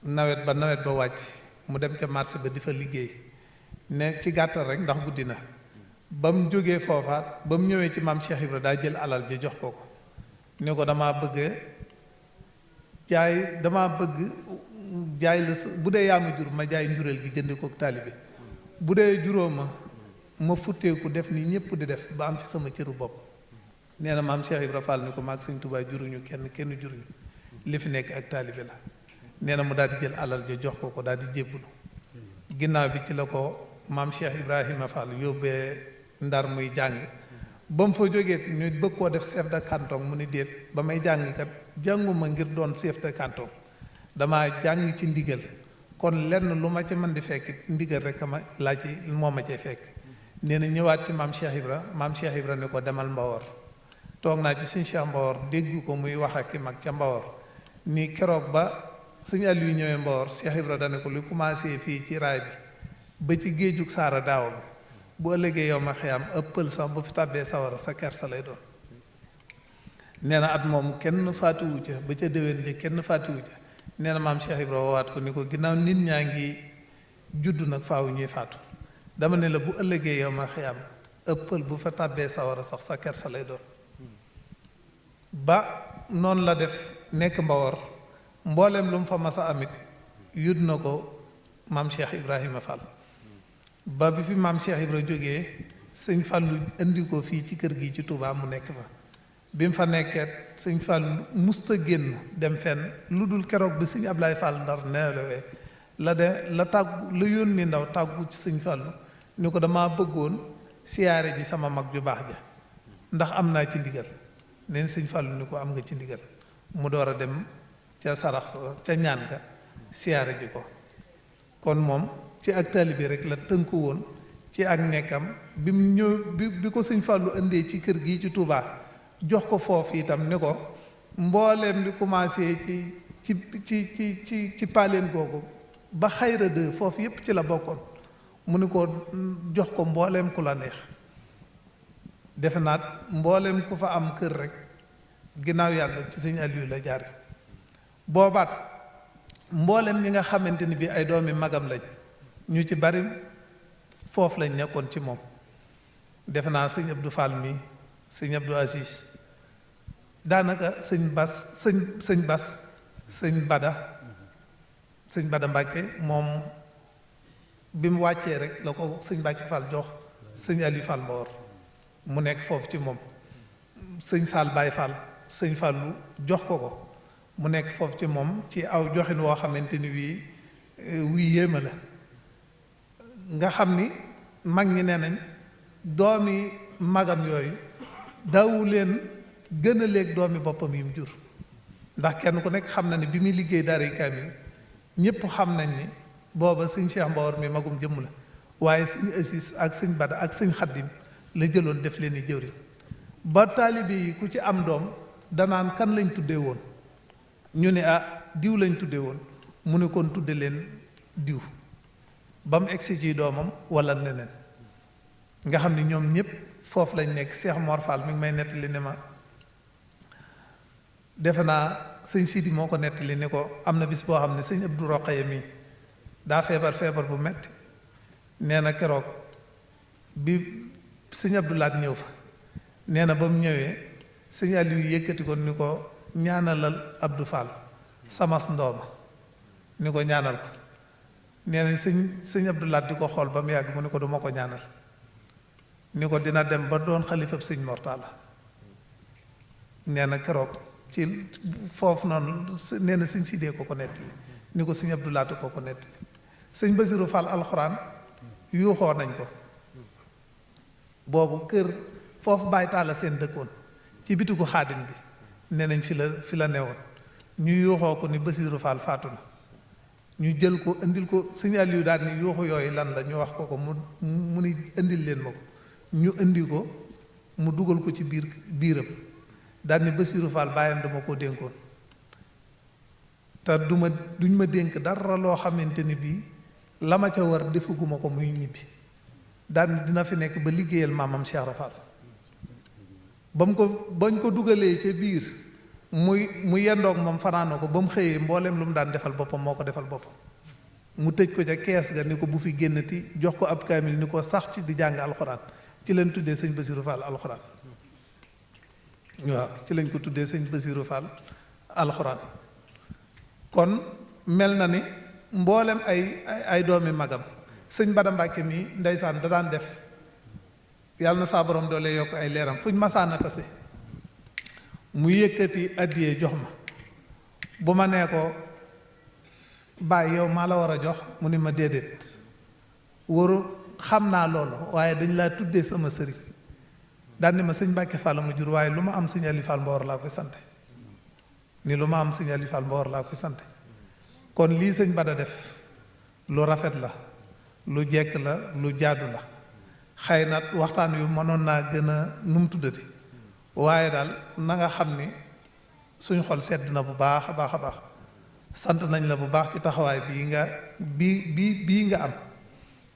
nawet ba wàcc mu dem ca marché ba di fa liggéey ne ci gàttal rek ndax guddi na ba mu jógee foofaat ba mu ñëwee ci maam Cheikh Ibra daa jël alal ji jox ko ne ko dama bëgg jaay la bu dee yaa ma jur ma jaay njureel gi jënd ko taalibe bu dee juróoma ma futteeku def ni ñëpp di def ba am fi sama cëru bopp nee na maam Cheikh Ibra Fall ni ko maag sëñ Tuubaa juruñu kenn juruñu li fi nekk ak taalibe la nee na mu daal di jël alal ja jox ko daal di jébbalu ginnaaw bi ci la ko maam Cheikh Ibrahima Fall yóbbee Ndar muy jàng ba mu fa jógee ñu bëgg koo def chef de canton mu ni déet ba may jàng kat jànguma ngir doon chef de canton dama jàng ci ndigal kon lenn lu ma ci mën di fekk ndigal rek ma laa ci moo ma cay fekk nee na ñëwaat ci maam Cheikh Ibra ne ko demal Mbawar toog naa ci sëñ Cheikh Mbawar dégg ko muy wax ak ki mag ca Mbawar ni keroog ba sëñ Aliou ñëwee Mbawar Cheikh Ibra dane ko lu commencé fii ci raay bi ba ci géejug saara daaw bi bu ëllëgee yow ma xiyam ëppal sax bu fi tàbbee sawara sa kersa lay doon nee na at moom kenn faatuwu ca ba ca déwén ja kenn faatuwu ca nee na maam Cheikh Ibra waat ko ni ko ginnaaw nit ñaa ngi judd nag faaw ñuy faatu dama ne la bu ëllëgee yow ma xiyaam ëppal bu fa tàbbee sawara sax sa kersa lay doon ba noonu la def nekk Mbawar mbooleem lu mu fa masa amit yud na ko maam Cheikh Ibrahima Fall ba bi fi maam Cheikh Ibra jógee sëñ Fallu indi ko fii ci kër gi ci Touba mu nekk fa bi mu fa nekkee sëñ Fallu musta génn dem fenn lu dul keroog bi sëñ Ablaye Fall Ndar neelawee la tàggu la yónni ndaw tàggu ci sëñ Fallu ni ko dama bëggoon siyaare ji sama mag ju baax ja ndax am naa ci ndigal neen sëñ Fallu ni ko am nga ci ndigal mu door a dem ca sarax ca ñaan ga siyaare ji ko kon moom ci ak taalibe rek la tënku woon ci ak nekkam bi mu ñëw bi ko sëñ Fallu indee ci kër gi ci Touba jox ko foofu itam ni ko mbooleem li commencé ci paaleen googu ba xayra de foofu yépp ci la bokkoon mu ni ko jox ko mbooleem ku la neex defe naat mbooleem ku fa am kër rek ginnaaw yàlla ci sëñ Aliou la jaare boobaat mbooleem ñi nga xamante ni bi ay doomi magam lañ ñu ci bari foofu lañ nekkoon ci moom defe naa sëñ Abdou Fall mi sëñ Abdou Aziz daanaka sëñ Bas sëñ Bada Mbàkke moom bi mu wàccee rek la ko sëñ Mbàkke Fall jox sëñ Aliou Fall Mbawar mu nekk foofu ci moom sëñ Saal Baye Fall sëñ Fallu jox ko mu nekk foofu ci moom ci aw joxin woo xamante ni wii yéema la nga xam ni mag ñi nee nañ doomi magam yooyu daawu leen gën a léeg doomi boppam yi mu jur ndax kenn ku nekk xam na ne bi muy liggéey daaray kaamil ñëpp xam nañ ni booba sëñ Cheikh Mbawar mi magum jëmm la waaye sëñ Assis ak sëñ Bada ak sëñ Xaddim la jëloon def leen i jëwriñ ba taalibe yi ku ci am doom danaan kan lañ tuddee woon ñu ne diw lañ tuddee woon mu ne kon tudde leen diw ba mu egsi ci doomam wala neneen nga xam ni ñoom ñëpp foofu lañ nekk Cheikh Mor Fall mi ngi may nettali ne ma defe naa sëñ Sidi moo ko nettali ni ko am na bis boo xam ne sëñ Abdou Roqaye mi daa feebar bu metti nee na keroog bi sëñ Abdou Laat ñëw fa nee na ba mu ñëwee sëñ Aliou yëkkati ko ni ko ñaanalal Abdou Fall samas ndooma ni ko ñaanal ko nee na sëñ Abdou Laat di ko xool ba mu yàgg mu ni ko duma ko ñaanal ni ko dina dem ba doon xalifab sëñ Mortala nee na keroog ci foofu noonu nee na sëñ Sidee ko nettali ni ko sëñ Abdou Laat ko nettali sëñ Basiru Fall alxuraan yuuxoo nañ ko boobu kër foofu Baay Taala seen dëkkoon ci bitigu Xaadim bi nee nañ fi la newoon ñu yuuxoo ko ni Basiru Fall faatu na ñu jël ko indil ko sëñ Aliou daal ni yuuxu yooyu lan la ñu wax ko mu ni indil leen ma ko ñu indi ko mu dugal ko ci biiram daal ni Basiru Fall bàyyam dama ko dénkoon te duñ ma dénk dara loo xamante ni bii la ma ca war defaguma ko muy ñibbi daal ni dina fi nekk ba liggéeyal maamam Cheikh Rafal bañ ko dugalee ca biir mu yendoog moom fanaanoo ko ba mu xëyee mbooleem lu mu daan defal boppam moo ko defal boppam mu tëj ko ca kees ga ni ko bu fi génnati jox ko ab kaamil ni ko sax ci di jàng alxuraan ci leen tuddee sëñ Basiru Fall alxuraan waaw ci lañ ko tuddee sëñ Basiru Fall alxuraan kon mel na ni mboolem ay doomi magam sëñ Bada Mbàkke mi ndeysaan da daan def yàlla na saa borom doole yokk ay leeram fuñ masaana tase mu yëkkati addiyee jox ma bu ma nee ko bàyyi yow maa la war a jox mu ni ma déedéet waru xam naa loolu waaye dañ laa tuddee sama sëriñ daan ni ma sëñ Mbàkke Fall mu jur waaye lu ma am sëñ Ali Fall Mbawar laa koy sante ni lu ma am sëñ Ali Fall Mbawar laa koy sante kon lii sëñ Bada def lu rafet la lu jekk la lu jaadu la xëy na waxtaan yu mënoon naa gën a nu mu tuddati waaye daal na nga xam ni suñ xol sedd na bu baax a baax a baax sant nañ la bu baax ci taxawaay bii nga am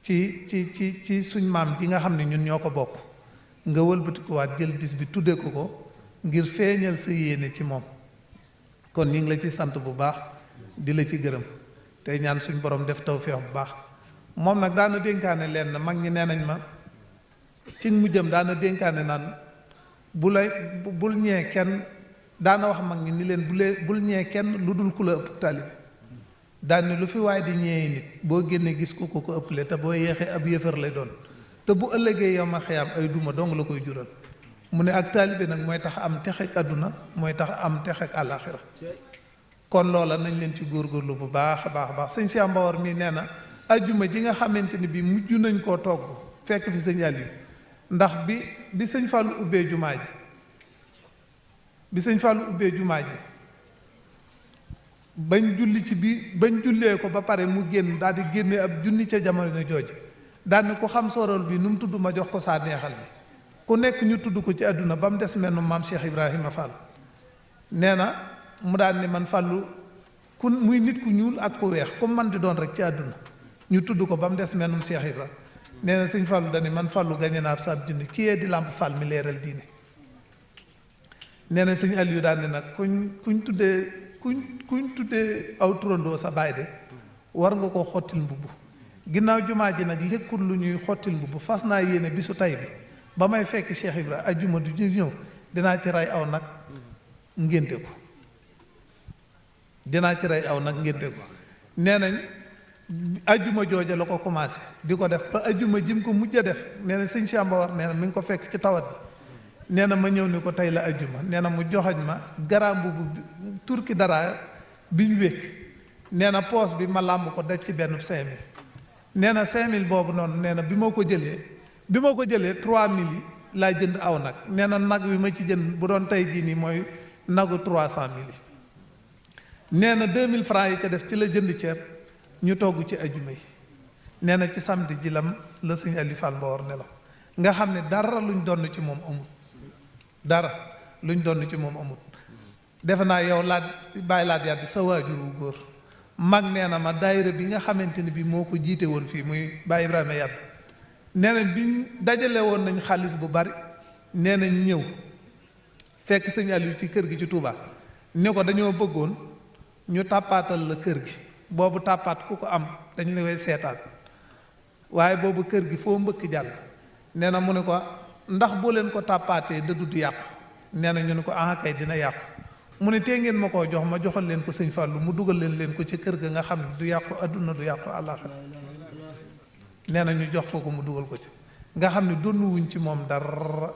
ci suñ maam ji nga xam ne ñun ñoo ko bokk nga wëlbatikuwaat jël bis bi tuddee ko ngir feeñal sa yéene ci moom kon ñu ngi la ci sant bu baax di la ci gërëm tey ñaan suñ borom def tawfeex bu baax moom nag daana dénkaane leen na mag ñi nee nañ ma ci mujjam daana dénkaane naan bul ñee kenn daana wax mag ñi ni leen bul ñee kenn lu dul ku la ëpp taalibe daan ni lu fi waaye di ñeeyi nit boo génnee gis ko ko ëpple te boo yeexee ab yëfër lay doon te bu ëllëgee yow ma xëyam ay duma dong la koy jural mu ne ak taalibe nag mooy tax am texek àdduna mooy tax am texek àllaaxira kon loola nañ leen ci góorgóorlu bu baax a baax a baax sëñ Cheikh Mbawar mii nee na ajjuma ji nga xamante ni bi mujj nañ koo togg fekk fi sëñ Aliou ndax bi sëñ Fallou ubbee jumaa ji bañ julli ci biir bañ jullee ko ba pare mu génn daal di génne ab junni ca jamono jooju daal ni ku xam sorol bi nu mu tudd ma jox ko saa neexal bi ku nekk ñu tudd ko ci àdduna ba mu des menn maam Cheikh Ibrahima Fall nee na mu daal ni man Fallou ku muy nit ku ñuul ak ku weex ku man di doon rek ci àdduna ñu tudd ko ba mu des mennum Cheikh Ibrahima nee na sëñ Fallou dani man Fallou gañe naa ab saab junni kii yee di làmp Fall mi leeral diine nee na sëñ Aliou daal ni nag kuñ tuddee aw turandoo sa baay de war nga koo xottil mbubb ginnaaw jumaa ji nag lékkul lu ñuy xottil mbubb fas naa yéene bisu tay bi ba may fekk Cheikh Ibra ajjuma du ñëw dinaa ci rey aw nag ngénte ko nee nañ ajjuma jooja la ko commencé di ko def ba ajjuma jim ko mujj a def nee na sëñ Cheikh Mbawar nee na mi ngi ko fekk ci tawat bi nee na ma ñëw ni ko tey la ajjuma nee na mu joxoñ ma garaam bu turki dara bi ñu wékk nee na poos bi ma làmb ko daj ci benn 5000 nee na 5000 boobu noonu nee na bi ma ko jëlee 3000 yi laa jënd aw nag nee na nag wi ma ci jënd bu doon tey jii nii mooy nagu 300000 yi nee na 2000 francs yi ca def ci la jënd ceeb ñu togg ci ajjuma yi nee na ci samedi ji la sëñ Aliou Fall Mbawar ne la nga xam ne dara luñ donn ci moom amul defe naa yow bàyyi laat yàddi sa waajur wu góor mag nee na ma daayira bi nga xamante ni bi moo ko jiite woon fii muy Baye Ibrahima Yàdd nee na biñ dajale woon nañ xaalis bu bari nee nañ ñëw fekk sëñ Aliou ci kër gi ci Touba ne ko dañoo bëggoon ñu tàppaatal la kër gi boobu tàppaat ku ko am dañ la koy seetaan waaye boobu kër gi foo mbëkk jàll nee na mu ne ko ndax boo leen ko tàppaatee dëddu du yàqu nee na ñu ne ko ah kay dina yàqu mu ne tee ngeen ma koo jox ma joxal leen ko sëñ Fallou mu dugal leen ko ci kër ga nga xam ne du yàqu adduna du yàqu àllaaxira nee na ñu jox ko mu dugal ko ci nga xam ne donnu wuñ ci moom dara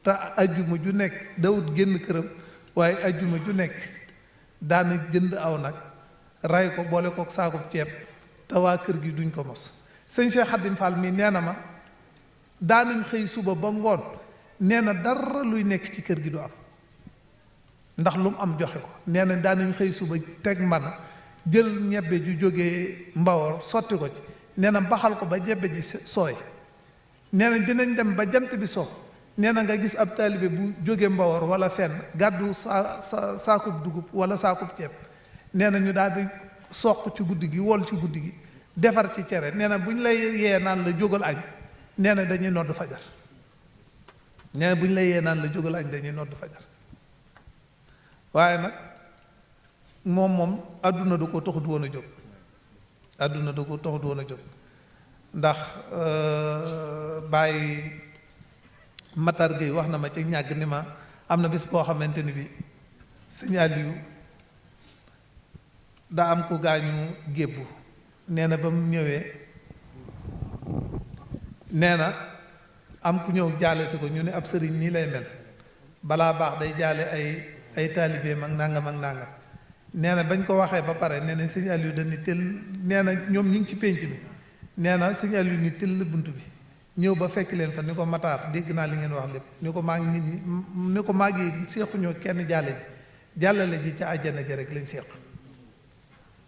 te ajjuma ju nekk dawut génn këram waaye ajjuma ju nekk daana jënd aw nag ray ko boole ko saakub ceeb te waa kër gi duñ ko mos sëñ Cheikh Khadim Fall mii nee na ma daanañ xëy suba ba ngoon nee na dara luy nekk ci kër gi du am ndax lu mu am joxe ko nee na daanañ xëy suba teg mbana jël ñebbe ju jógee Mbawar sotti ko ci nee na baxal ko ba ñebbe ji sooy nee na dinañ dem ba jant bi so nee na nga gis ab taalibe bu jógee Mbawar wala fenn gàddu saakub dugub wala saakub ceeb nee na ñu daal di soq ci guddi gi wol ci guddi gi defar ci cere nee na bu ñu lay yee naan la jógal añ nee na dañuy nodd fajar nee na bu ñu lay yee naan la jógal añ dañuy nodd fajar waaye nag moom àdduna du ko taxut woon a jóg àdduna du ko taxut woon a jóg ndax Baye Matar Gueye wax na ma ci ñàgg ni ma am na bis boo xamante ni bi sëñ Aliou daa am ku gaañu gébbu nee na ba mu ñëwee nee na am ku ñëw jaale si ko ñu ne ab sëriñ nii lay mel balaa baax day jaale ay taalibeem ak nangam ak nangam nee na bañ ko waxee ba pare nee na sëñ Aliou dañu tëll nee na ñoom ñu ngi ci pénc mi nee na sëñ Aliou ni tëll bunt bi ñëw ba fekk leen fa ni ko Matar dégg naa li ngeen wax lépp ni ko maa ngi nit ñi ni ko maa ngi seexuñoo kenn jàllale ji ca àjjana ja rek lañ seeq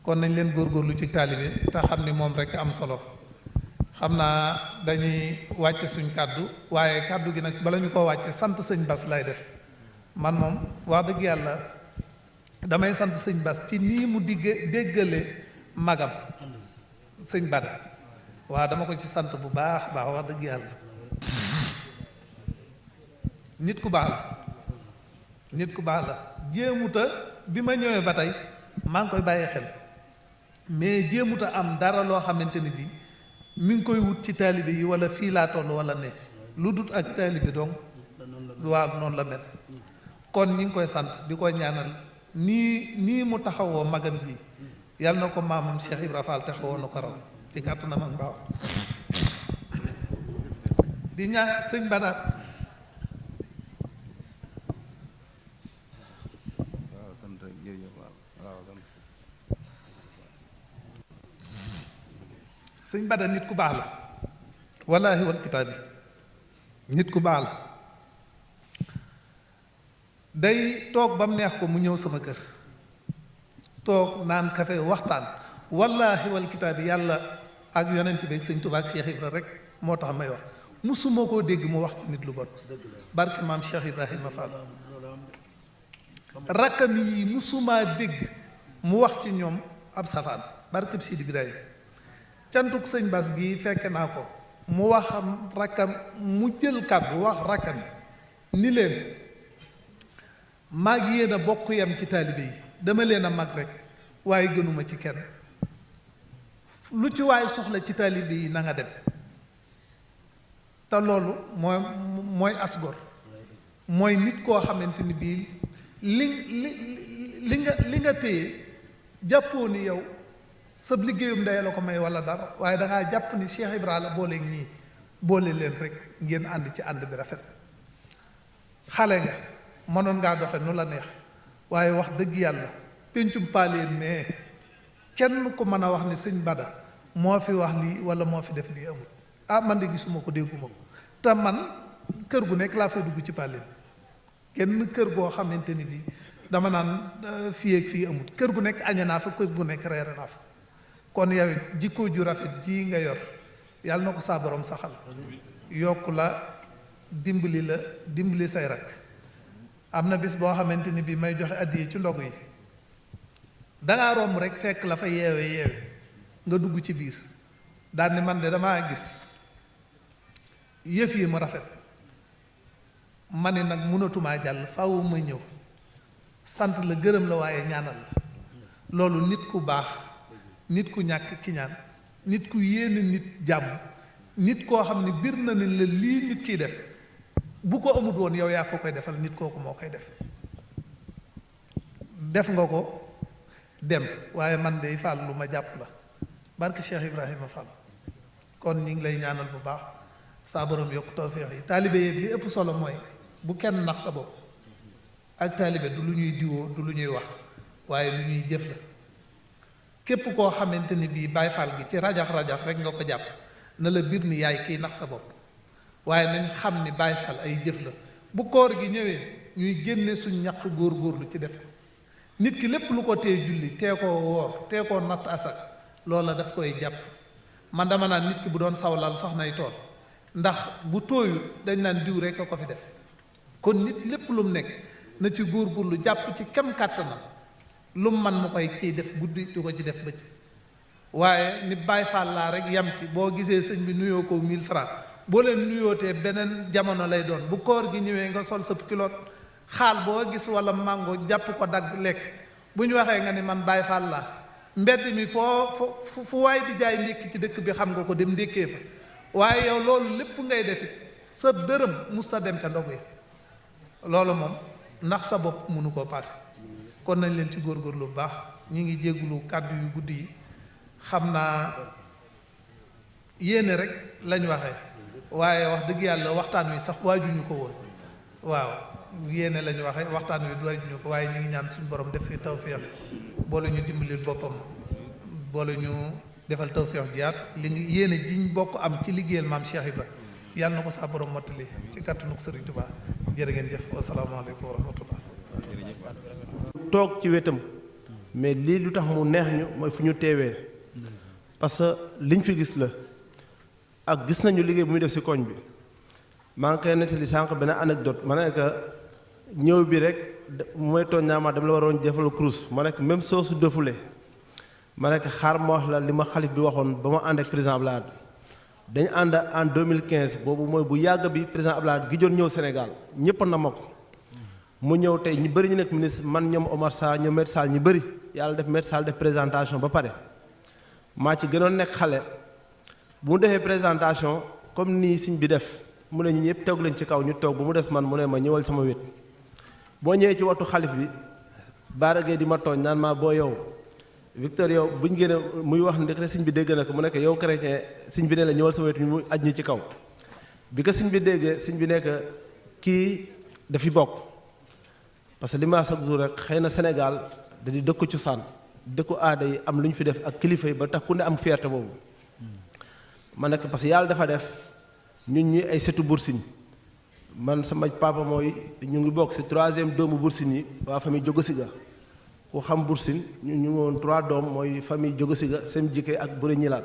kon nañ leen góorgóorlu ci taalibe te xam ni moom rek am solo xam naa dañuy wàcce suñ kàddu waaye kàddu gi nag bala ñu ko wàcce sant sëñ Bas lay def man moom wax dëgg yàlla damay sant sëñ Bas ci nii mu déggale magam sëñ Bada waaw dama ko ci sant bu baax wax dëgg yàlla nit ku baax la nit ku baax la jéemuta bi ma ñëwee ba tey maa ngi koy bàyyi xel mais jéemuta am dara loo xamante ni bii mi ngi koy wut ci taalibe yi wala fii laa toll wala ne lu dut ak taalibe donc waaw noonu la mel kon ñi ngi koy sant di koy ñaanal nii mu taxawoo magam ji yàlla na ko maamam Cheikh Ibra Fall taxawoo na ko raw ci kàttanam ak mbaaw di ñaan sëñ Bada sëñ Bada nit ku baax la wallaahi wal kitaabi nit ku baax la day toog ba mu neex ko mu ñëw sama kër toog naan kafe waxtaan wallaahi wal kitaabi yàlla ak yonent bi ak sëñ Tuubaa ak Cheikh Ibra rek moo tax may wax musuma koo dégg mu wax ci nit lu bon barke maam Cheikh Ibrahima Fall rakkam yi musuma dégg mu wax ci ñoom ab safaan barke Sidi Ibrahima cantuk sëñ Bas gi fekk naa ko mu wax rakkam mu jël kàddu wax rakkam ni leen maag yéen a bokk yam ci taalibe yi dama leen a mag rek waaye gënuma ci kenn lu ci waay soxla ci taalibe yi na nga dem te loolu mooy asgor mooy nit koo xamante ni bii li nga téye jàppoo ni yow sab liggéeyum ndey la ko may wala dara waaye dangaa jàpp ni Cheikh Ibra la booleeg nii boole leen rek ngeen ànd ci ànd bi rafet xale nga mënoon ngaa doxe nu la neex waaye wax dëgg yàlla péncum paaleen mais kenn ku mën a wax ni sëñ Bada moo fi wax lii wala moo fi def lii amul ah man de gisuma ko dégguma ko te man kër gu nekk laa fay dugg ci paaleen kenn kër goo xamante ni bii dama naan fii ak fii amul kër gu nekk añe naa fa kër gu nekk reere naa fa kon yow it jikko ju rafet ji nga yor yàlla na ko saa borom saxal yokku la dimbali say rak am na bis boo xamante ni bii may joxe addiye ci ndog yi dangaa romb rek fekk la fa yeewe nga dugg ci biir daal ni man de damaa gis yëf yi mu rafet ma ne nag mënatumaa jàll faaw ma ñëw sant la gërëm la waaye ñaanal la loolu nit ku baax nit ku ñàkk kiñaan nit ku yéene nit jàmm nit koo xam ne bir na ne la lii nit kiy def bu ko amut woon yow yaa ko koy defal nit kooku moo koy def nga ko dem waaye man de Fall lu ma jàpp la barke Cheikh Ibrahima Fall kon ñi ngi lay ñaanal bu baax saa borom yokk tawfeex yi taalibe yi li ëpp solo mooy bu kenn nax sa bopp ak taalibe du lu ñuy diwoo du lu ñuy wax waaye lu ñuy jëf la képp koo xamante ni bii Baay Faal gi ci rajax-rajax rek nga ko jàpp na la bir ni yaay kii nax sa bopp waaye nañ xam ni Baay Faal ay jëf la bu koor gi ñëwee ñuy génne suñ ñaq góor-góorlu ci def ko nit ki lépp lu ko tee julli tee koo woor tee koo natt asak loola daf koy jàpp man dama naan nit ki bu doon sawlal sax nay tool ndax bu tooyul dañ naan diw rek a ko fi def kon nit lépp lu mu nekk na ci góor-góorlu jàpp ci kem kàttanam lu mu man mu koy ciy def guddi di ko ci def bëcc waaye ni Baay Faal laa rek yam ci boo gisee sëñ bi nuyoo ko 1000 francs boo leen nuyootee beneen jamono lay doon bu koor gi ñëwee nga sol sa kiloot xaal boo gis wala mango jàpp ko dagg lekk bu ñu waxee nga ni man Baay Faal laa mbedd mi fu waay di jaay ndékki ci dëkk bi xam nga ko dem ndékkee fa waaye yow loolu lépp ngay defit sa dërëm mus ta dem ca ndog yi loolu moom ndax sa bopp mënu koo paase kon nañ leen ci góorgóorlu bu baax ñi ngi jéggulu kàddu yu guddi yi xam naa yéene rek lañ waxee waaye wax dëgg yàlla waxtaan wi sax waajuñu ko woon waaw yéene lañ waxee waxtaan wi waajuñu ko waaye ñu ngi ñaan suñu borom def fi tawféex boole ñu dimbalil boppam boole ñu defal tawféex ju yaatu li ngi yéene jiñ bokk am ci liggéeyal maam Cheikh Ibra yàlla na ko saa borom mottali ci kàttanu Sëriñ Tuubaa jërë ngeen jëf wasalaamaaleykum wa rahmatullah toog ci wetam mais lii lu tax mu neex ñu mooy fu ñu teewee parce que liñ fi gis la ak gis nañu liggéey bu muy def ci koñ bi maa ngi koy nettali sànq benn anecdote ma ne que ñëw bi rek mooy tooñ naa ma dama la waroon defal cruise ma nekk même soo su defulee ma nekk xaar ma wax la li ma xalif bi waxoon ba ma ànd ak président Abdoulaye dañu ànd en 2015 boobu mooy bu yàgg bi président Abdoulaye gi doon ñëw Sénégal ñëpp na ma ko mu ñëw tey ñu bëri ñu nekk ministre man ñoom Omar Sarr ñoom Maître Sall ñu bëri yàlla def Maître Sall def présentation ba pare maa ci gënoon nekk xale bu mu defee présentation comme nii siñ bi def mu ne ñu ñëpp toog leen ci kaw ñu toog ba mu des man mu ne ma ñëwal sama wét boo ñëwee ci wattu xalif bi baaragee di ma tooñ naan maa boo yow Victor yow buñ génne muy wax ndek siñ bi dégg na ko mu nekk yow chrétien siñ bi ne la ñëwal sama wét mu aj ñi ci kaw bi ko siñ bi déggee siñ bi nekk kii dafi bokk parce que li ma chaque jour rek xëy na Sénégal da di dëkku cosaan dëkku aada yi am lu ñu fi def ak kilifa yi ba tax ku ne am fierté boobu ma nekk parce que yàlla dafa def ñun ñi ay setu Boursine man sama papa mooy ñu ngi bokk si 3e doomu Boursine yi waa famille Jogosiga ku xam Boursine ñu ngi woon 3 doom mooy famille Jogosiga seen jikke ak bëri ñilaat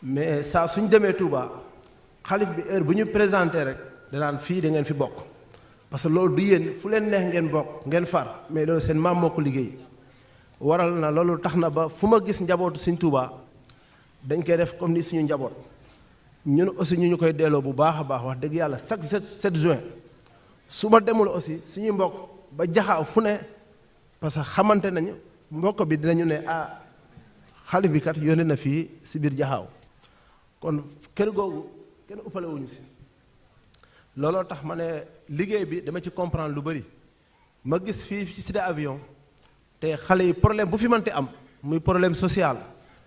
mais saa suñ demee Touba xalif bi heure bu ñu présenté rek danaan fii da ngeen fi bokk parce que loolu du yéen fu leen neex ngeen bokk ngeen far mais loolu seen maam moo ko liggéey waral na loolu tax na ba fu ma gis njabootu Sëñ Touba dañ koy def comme ni suñu njaboot ñun aussi ñu koy delloo bu baax a baax wax dëgg yàlla chaque 7 juin su ma demul aussi suñuy mbokk ba jaxaaw fu ne parce que xamante nañu mbokk bi dinañu ne ah xalif bi kat yónnee na fii si biir jaxaaw kon kër googu kenn uppale wuñu si looloo tax ma ne liggéey bi dama ci comprendre lu bëri ma gis fii ci Cité Avion te xale yi problème bu fi mënti am muy problème social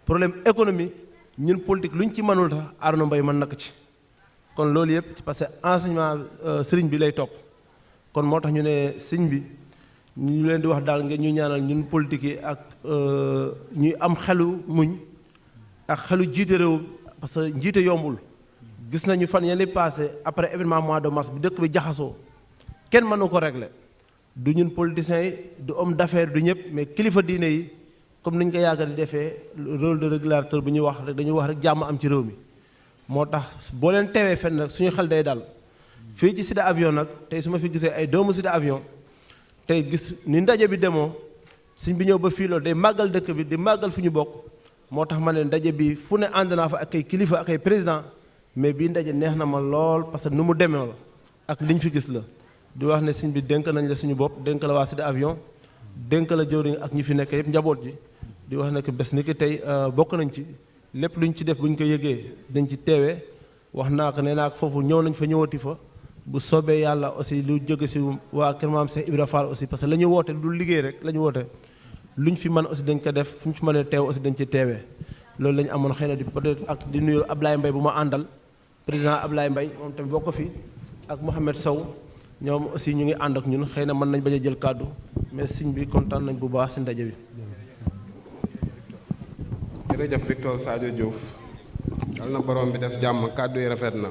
problème économie ñun politique lu ñu ci mënul tax Arona Mbaye mën na ko ci kon loolu yëpp parce que enseignement sëriñ bi lay topp kon moo tax ñu ne sëriñ bi ñu leen di wax daal ngeen ñu ñaanal ñun politique yi ak ñuy am xelu muñ ak xelu jiite réew parce que njiite yombul gis nañu fan yële passé après événement mois de mars bi dëkk bi jaxasoo kenn mënu ko régler du ñun politiciens yi du homme d'affaires du ñëpp mais kilifa diine yi comme ni ñu ko yàgg di defee rôle de régulateur bu ñuy wax rek dañuy wax rek jàmm am ci réew mi moo tax boo leen teewee fenn rek suñu xel day dal fii ci Cité Avion nag tey su ma fi gisee ay doomu Cité Avion tey gis ni ndaje bi demoo suñ bi ñëw ba fii loolu day màggal dëkk bi di màggal fu ñu bokk moo tax ma ne ndaje bi fu ne ànd naa fa ak ay kilifa ak ay président mais bii ndaje neex na ma lool parce que nu mu demee la ak liñ fi gis la di wax ne suñ bi dénk nañ la suñu bopp dénk la waa Cité Avion dénk la jëwriñ ak ñi fi nekk yëpp njaboot ji di wax ne que bés ni ki tey bokk nañ ci lépp luñ ci def bu ñu ko yëgee dañ ci teewee wax naa ko nee naa ko foofu ñëw nañ fa ñëwati fa bu soobee yàlla aussi lu jóge si waa Kër Maam Cheikh Ibra Fall aussi parce que la ñu woote lu liggéey rek la ñu woote luñ fi mën aussi dañ ko def fu ñu fi mënee teew aussi dañ ci teewee loolu la ñu amoon xëy na di peut-être ak di nuyu Ablaye Mbaye bu ma àndal président Ablaye Mbaye moom tamit bokk fi ak Mouhamed Sow ñoom aussi ñu ngi ànd ak ñun xëy na mën nañ bañ a jël kàddu mais siñ bi kontaan nañ bu baax si ndaje bi. jërëjëf Victor Sadio Diouf yal na borom bi def jàmm kàddu yi rafet na.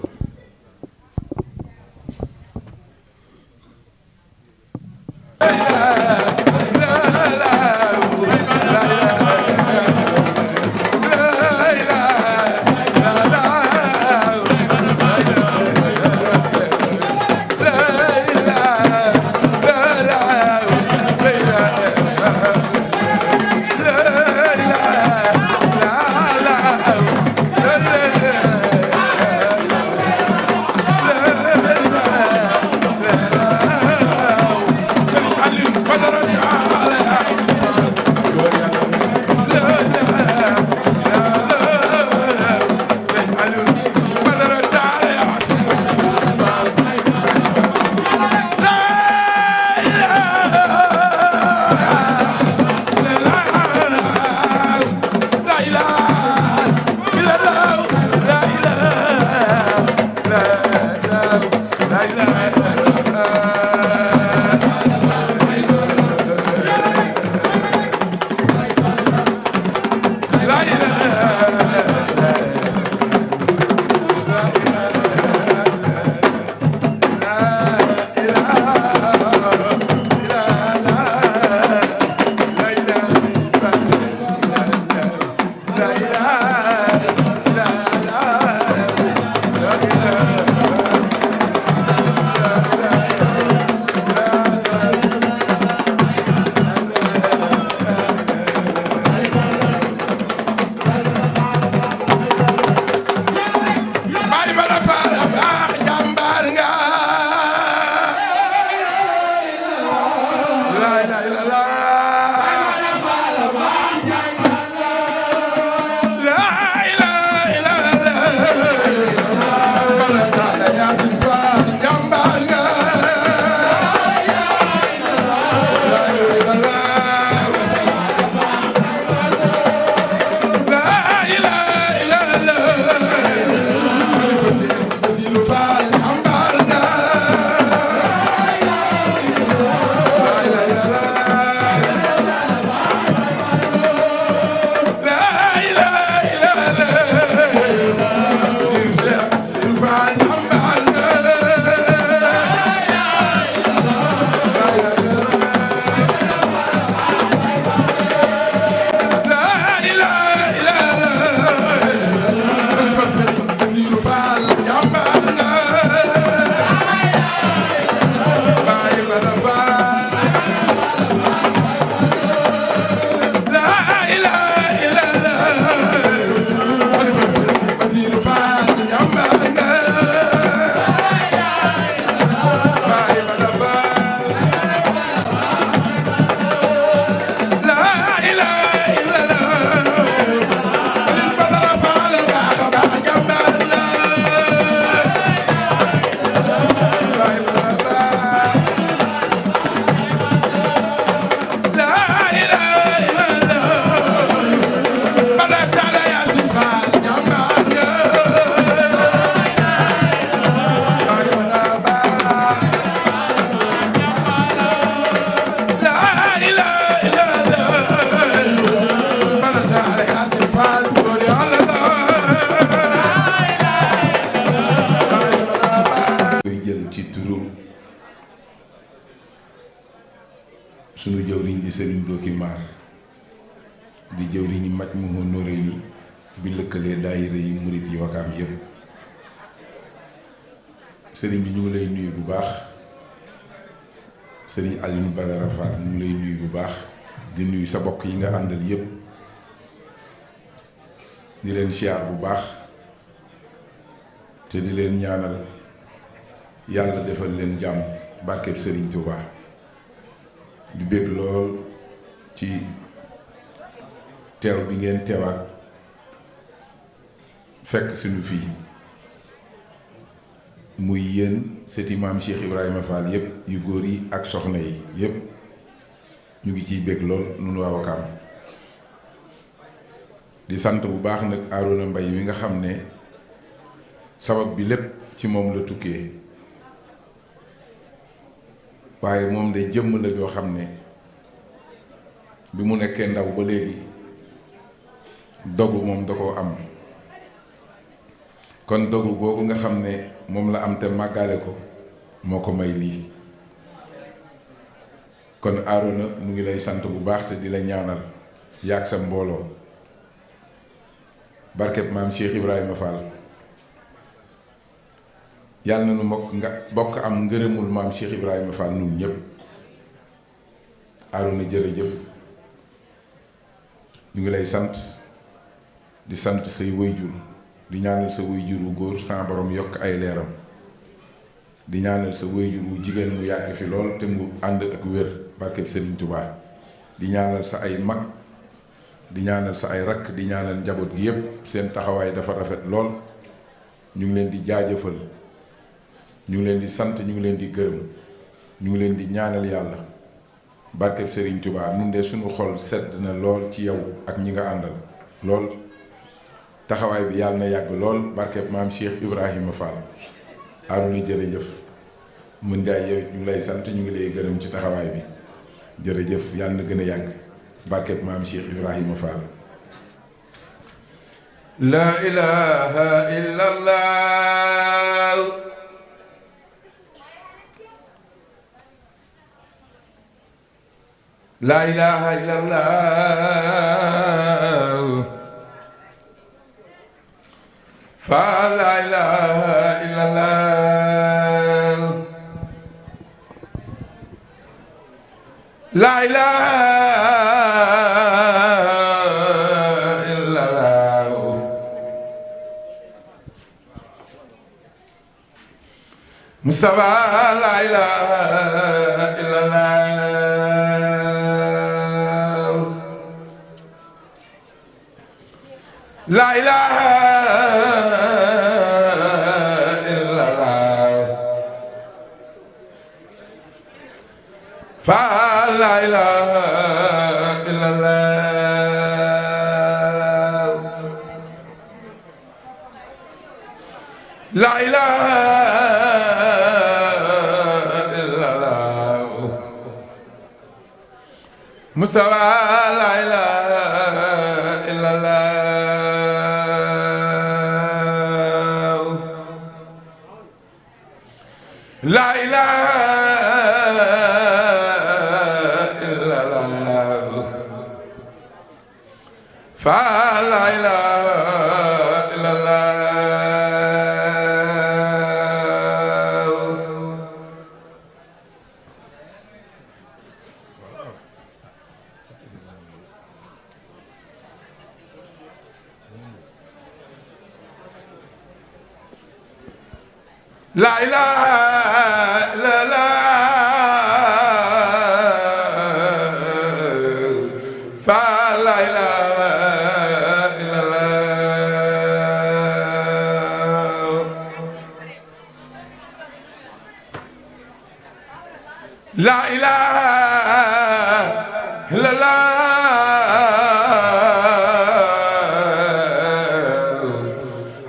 di jëwriñu Majmahun Nurayni bi lëkkalee daayira yi murit yi Wakaam yépp sëriñ bi ñu ngi lay nuyu bu baax sëriñ Alioune Badara Fall ñu ngi lay nuyu bu baax di nuyu sa bokk yi nga àndal yépp di leen siyaar bu baax te di leen ñaanal yàlla defal leen jàmm barkeb sëriñ Touba di bég lool ci teew bi ngeen teewaat fekk suñu fii muy yéen sëti maam Cheikh Ibrahima Fall yépp yu góor yi ak soxna yi yépp ñu ngi ciy bég lool nun waa Wakaam di sant bu baax nag Arouna Mbaye wi nga xam ne sabab bi lépp ci moom la tukkee waaye moom de jëmm la joo xam ne bi mu nekkee ndaw ba léegi dogu moom da koo am kon dogu googu nga xam ne moom la am te màggale ko moo ko may lii kon Arouna mu ngi lay sant bu baax te di la ñaanal yaag sa mbooloo barkeb maam Cheikh Ibrahima Fall yàlla na nu bokk am ngërëmul maam Cheikh Ibrahima Fall nun ñépp Arouna jërëjëf ñu ngi lay sant di sant say wayjur di ñaanal sa wayjur wu góor sa borom yokk ay leeram di ñaanal sa wayjur wu jigéen mu yàgg fi lool te mu ànd ak wér barkeb Serigne Touba di ñaanal sa ay mag di ñaanal sa ay rakk di ñaanal njaboot gi yépp seen taxawaay dafa rafet lool ñu ngi leen di jaajëfal ñu ngi leen di sant ñu ngi leen di gërëm ñu ngi leen di ñaanal yàlla barkeb Serigne Touba nun de suñu xol sedd na lool ci yow ak ñi nga àndal lool taxawaay bi yàlla na yàgg lool barkeb maam Cheikh Ibrahima Fall Arouna jërëjëf mën daay yow ñu ngi lay sant ñu ngi lay gërëm ci taxawaay bi jërëjëf yàlla na gën a yàgg barkeb maam Cheikh Ibrahima Fall la ilaha illallah la ilaha illallah fa la ilaha illallah la ilaha illallah Mustafa la ilaha illallah la ilaha illallah fa la ilaha illallah la ilaha illallah Mustafa la ilaha illallah la ilaha illallah fa la ilaha illallah la ilaha illallah fa la ilaha illallah la ilaha illallah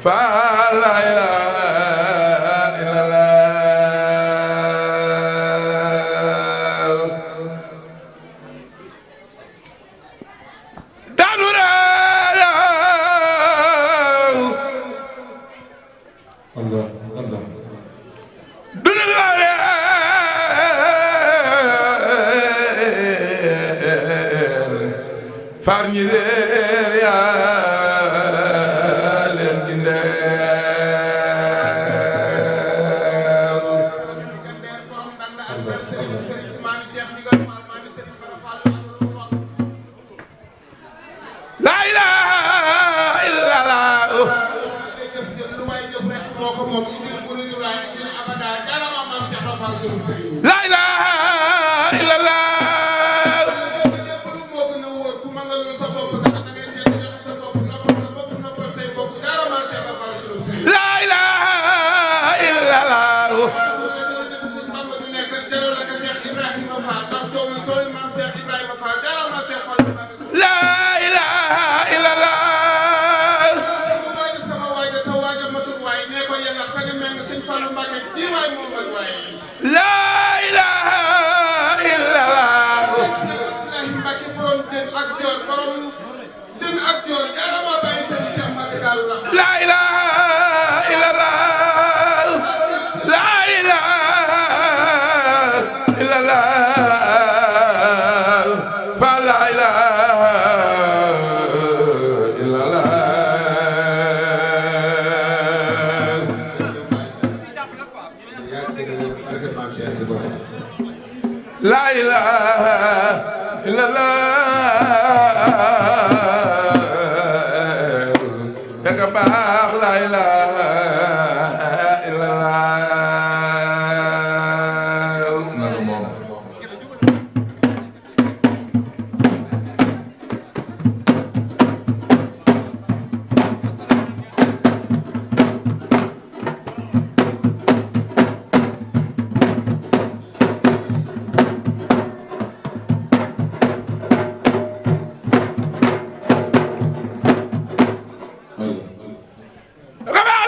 fa la ilaha illallah leen yaa leen gindeew la ilaha illallah la ilaha illallah la ilaha illallah la ilaha illallah la ilaha illallah la ilaha illallah la ilaha illallah fa la ilaha illallah la ilaha illallah daga baax la ilaha illallah nanu moom daga baax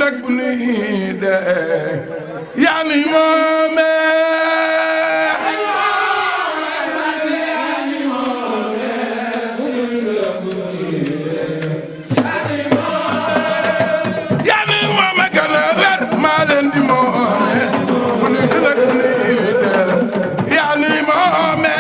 dund ak bu nuy dee yaa nuy moomee yaa nuy moome gën a wér maa leen di moome bu nuy dund ak bu nuy dee yaa nuy moome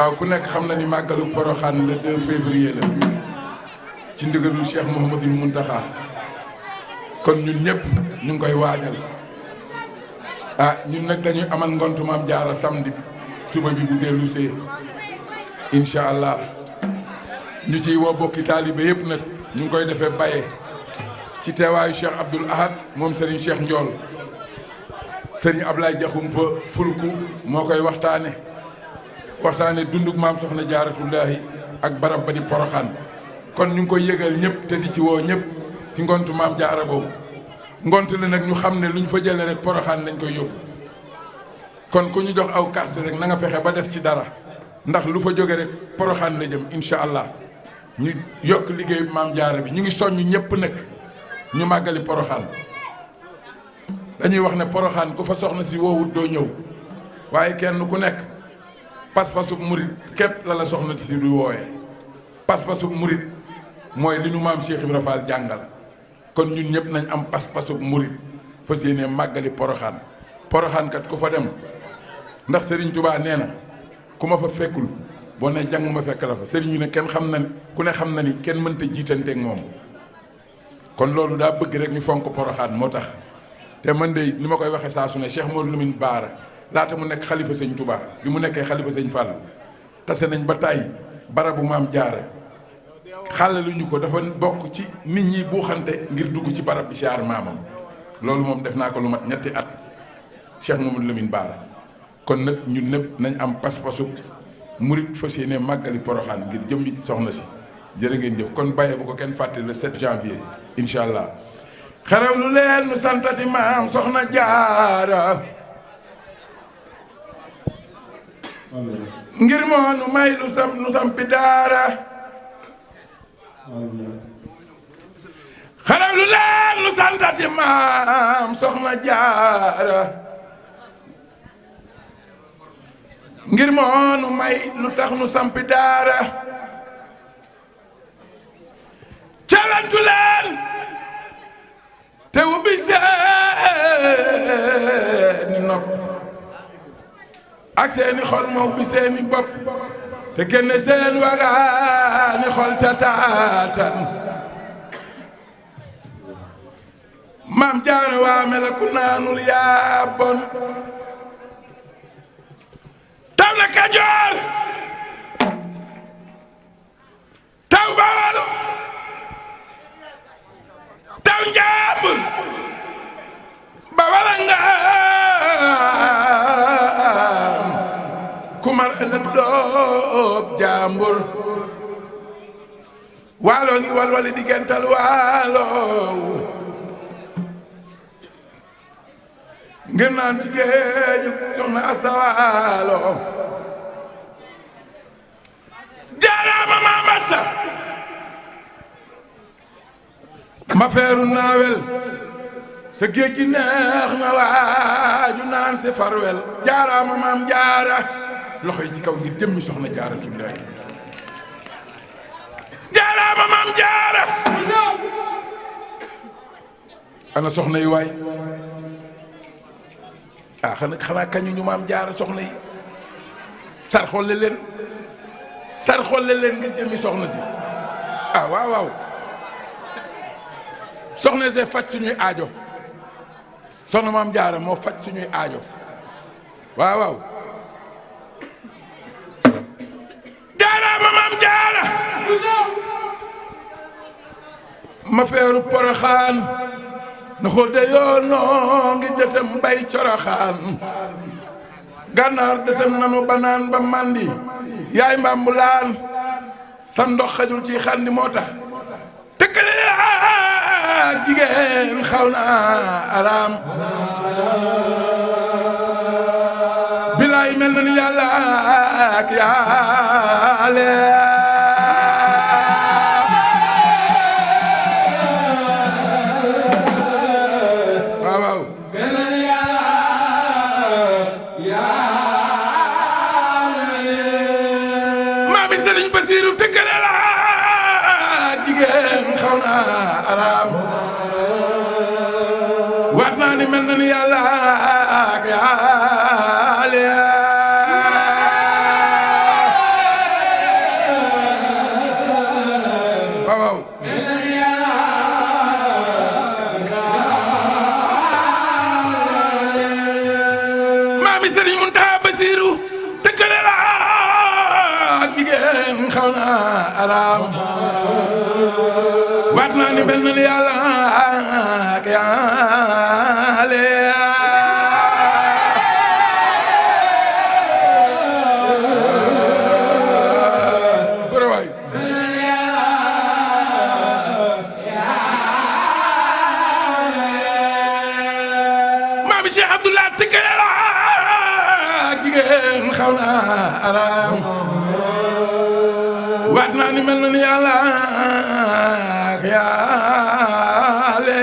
waaw ku nekk xam na ni màggalu Porokhane le 2 février la ci ndigalul Cheikh Mouhamadou Mountakha kon ñun ñëpp ñu ngi koy waajal ñun nag dañuy amal ngontu Maam Jaara samedi suba bi bu dellu see incha allah ñu ciy woo bokki taalibe yëpp nag ñu ngi koy defee Baye ci teewaayu Cheikh Abdoul Ahad moom Serigne Cheikh Ndiol Serigne Ablaye Diakhoumpa fulku moo koy waxtaane dunduk maam soxna Jaaratullaahi ak barab ba di Porokhane kon ñu ngi koy yëgal ñëpp te di ci woo ñëpp ci ngontu maam Jaara boobu ngont la nag ñu xam ne lu ñu fa jëlee rek Porokhane lañ koy yóbbu kon ku ñu jox aw carte rek na nga fexe ba def ci dara ndax lu fa jóge rek Porokhane la jëm incha allah ñu yokk liggéeyu maam Jaara bi ñu ngi soññ ñëpp nag ñu màggali Porokhane dañuy wax ne Porokhane ku fa soxna si woowut doo ñëw waaye kenn ku nekk pas-pasu murit képp la soxna si du wooye pas-pasu murit mooy li ñu maam Cheikh Ibra Fall jàngal kon ñun ñëpp nañ am pas-pasu murit fas yéene màggali Poroxaan Poroxaan kat ku fa dem ndax Serigne Touba nee na ku ma fa fekkul boo ne jàng ma fekk la fa Serigne ñu ne kenn xam na ku ne xam na ni kenn mënta jiitanteeg moom kon loolu daa bëgg rek ñu fonk Poroxaan moo tax te man de ni ma koy waxee saa su ne Cheikh Modou Lamine Bara laata mu nekk xalifa sëñ Touba bi mu nekkee xalifa sëñ Fall tase nañ ba tàyyi barabu maam Jaara xàllaluñu ko dafa bokk ci nit ñi buuxante ngir dugg ci barab bi siyaar maamam loolu moom def naa ko lu mat ñetti at Cheikh Modou Lamine Bara kon nag ñun ñëpp nañ am pas-pasu murit fas yéene màggali Poroxaan ngir jëmmi soxna si jërë ngeen jëf kon bàyyee bu ko kenn fàtte le 7 janvier incha allah xaraw lu leen nu santati maam soxna Jaara ngir moo nu may lu sampi daara xaraw lu leen nu santati maam soxna Jaara ngir moo nu may lu tax nu sampi daara calantu leen te ubbi seeni nopp ak seeni xol moo ubbi seeni bopp te génne seen wagaani xol tataatan maam Jaara waa melaku naanul yaa bon taw na Kajoor taw Bawol taw Njaambur Bawol nga kumar ëllëg doob Jaambur waalo ngi walwali diggantal waalo ngir naan ci géeju soxna Asta Waalo jaaraama Maam Asta ma feeru naawel sa géej gi neex na waaju naan si farwel jaaraama Maam Jaara loxo yi ci kaw ngir jëmmi soxna Jaara tullaay jaaraama Maam Jaara ana soxna yi waay ah xanaa kañu ñu Maam Jaara soxna yi sar xolle leen ngir jëmmi soxna si ah waaw waaw soxna see faj suñuy aajo soxna Maam Jaara moo faj suñuy aajo waaw waaw jaaraama Maam Jaara ma feeru Poroxaan na xodde yoo noo ngi dëtam bay Coroxaan gànnaar dëtam nanu banaan ba mandi yaay mbambulaan sa ndox xajul ci xandi moo tax tëkkale ak jigéen xaw na araam bilaay mel na ni yàlla ak yàlla waat naa ni mel na ni yàlla ak yàlla waaw maami Sëriñ Muntaxa Basiru tëkkale la ak jigéen xaw na araam waat naa ni mel na ni yàlla ak yàlla bërëwaay maami Cheikh Abdoulaye tëkkale la ak jigéen xaw na araam waat naa ni mel na ni yàlla ak yàlla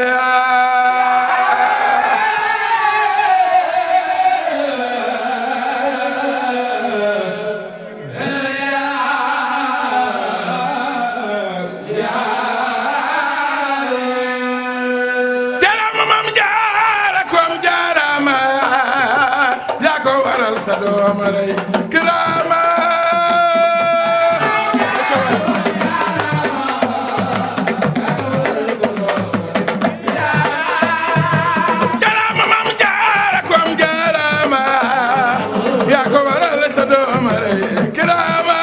sa dooma rey kiraama jarama mam jaara kom jarama yaa ko waral sa dooma rey kiraama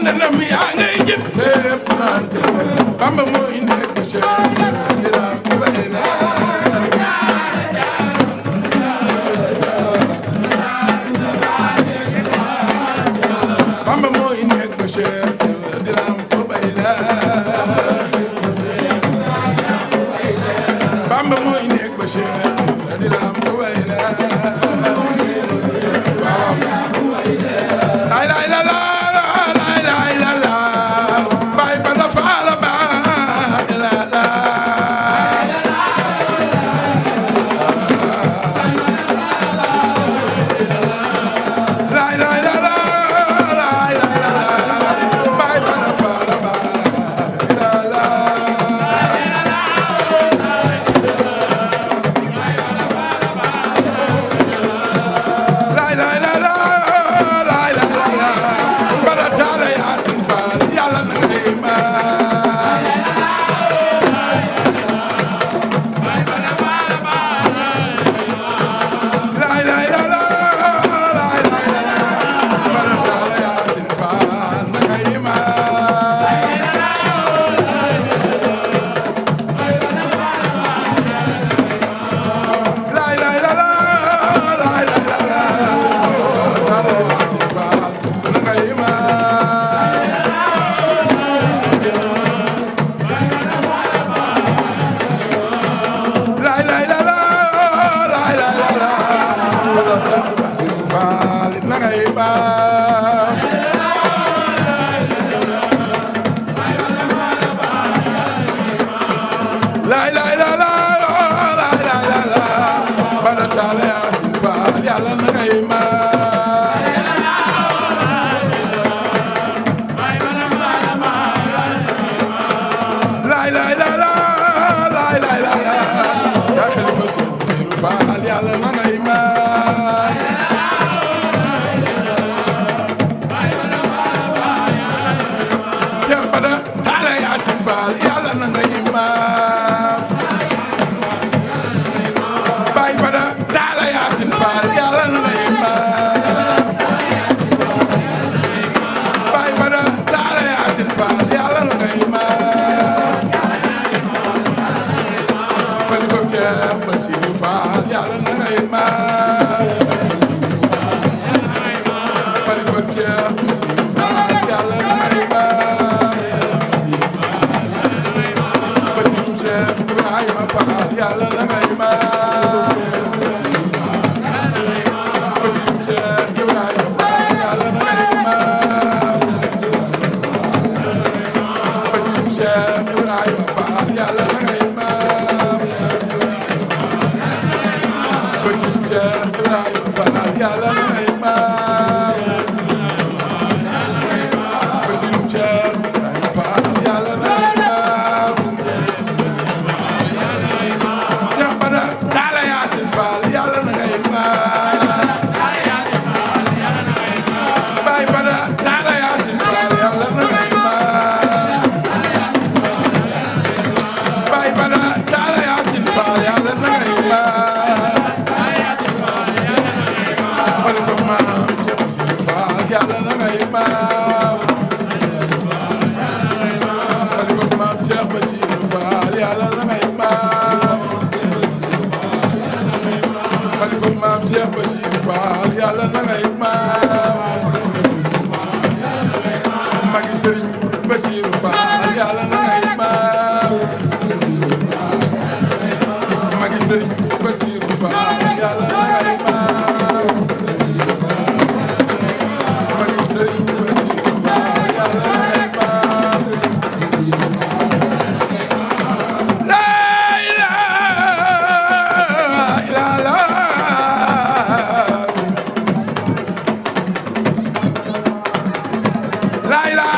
ndandam yaa ngay jëpp lépp naan Bamba moo indi ak Bachir diram ko bay la Bamba moo indi ak Bachir diram ko bay la Bamba moo indi ak Bachir diram ko bay la waaw la la la la la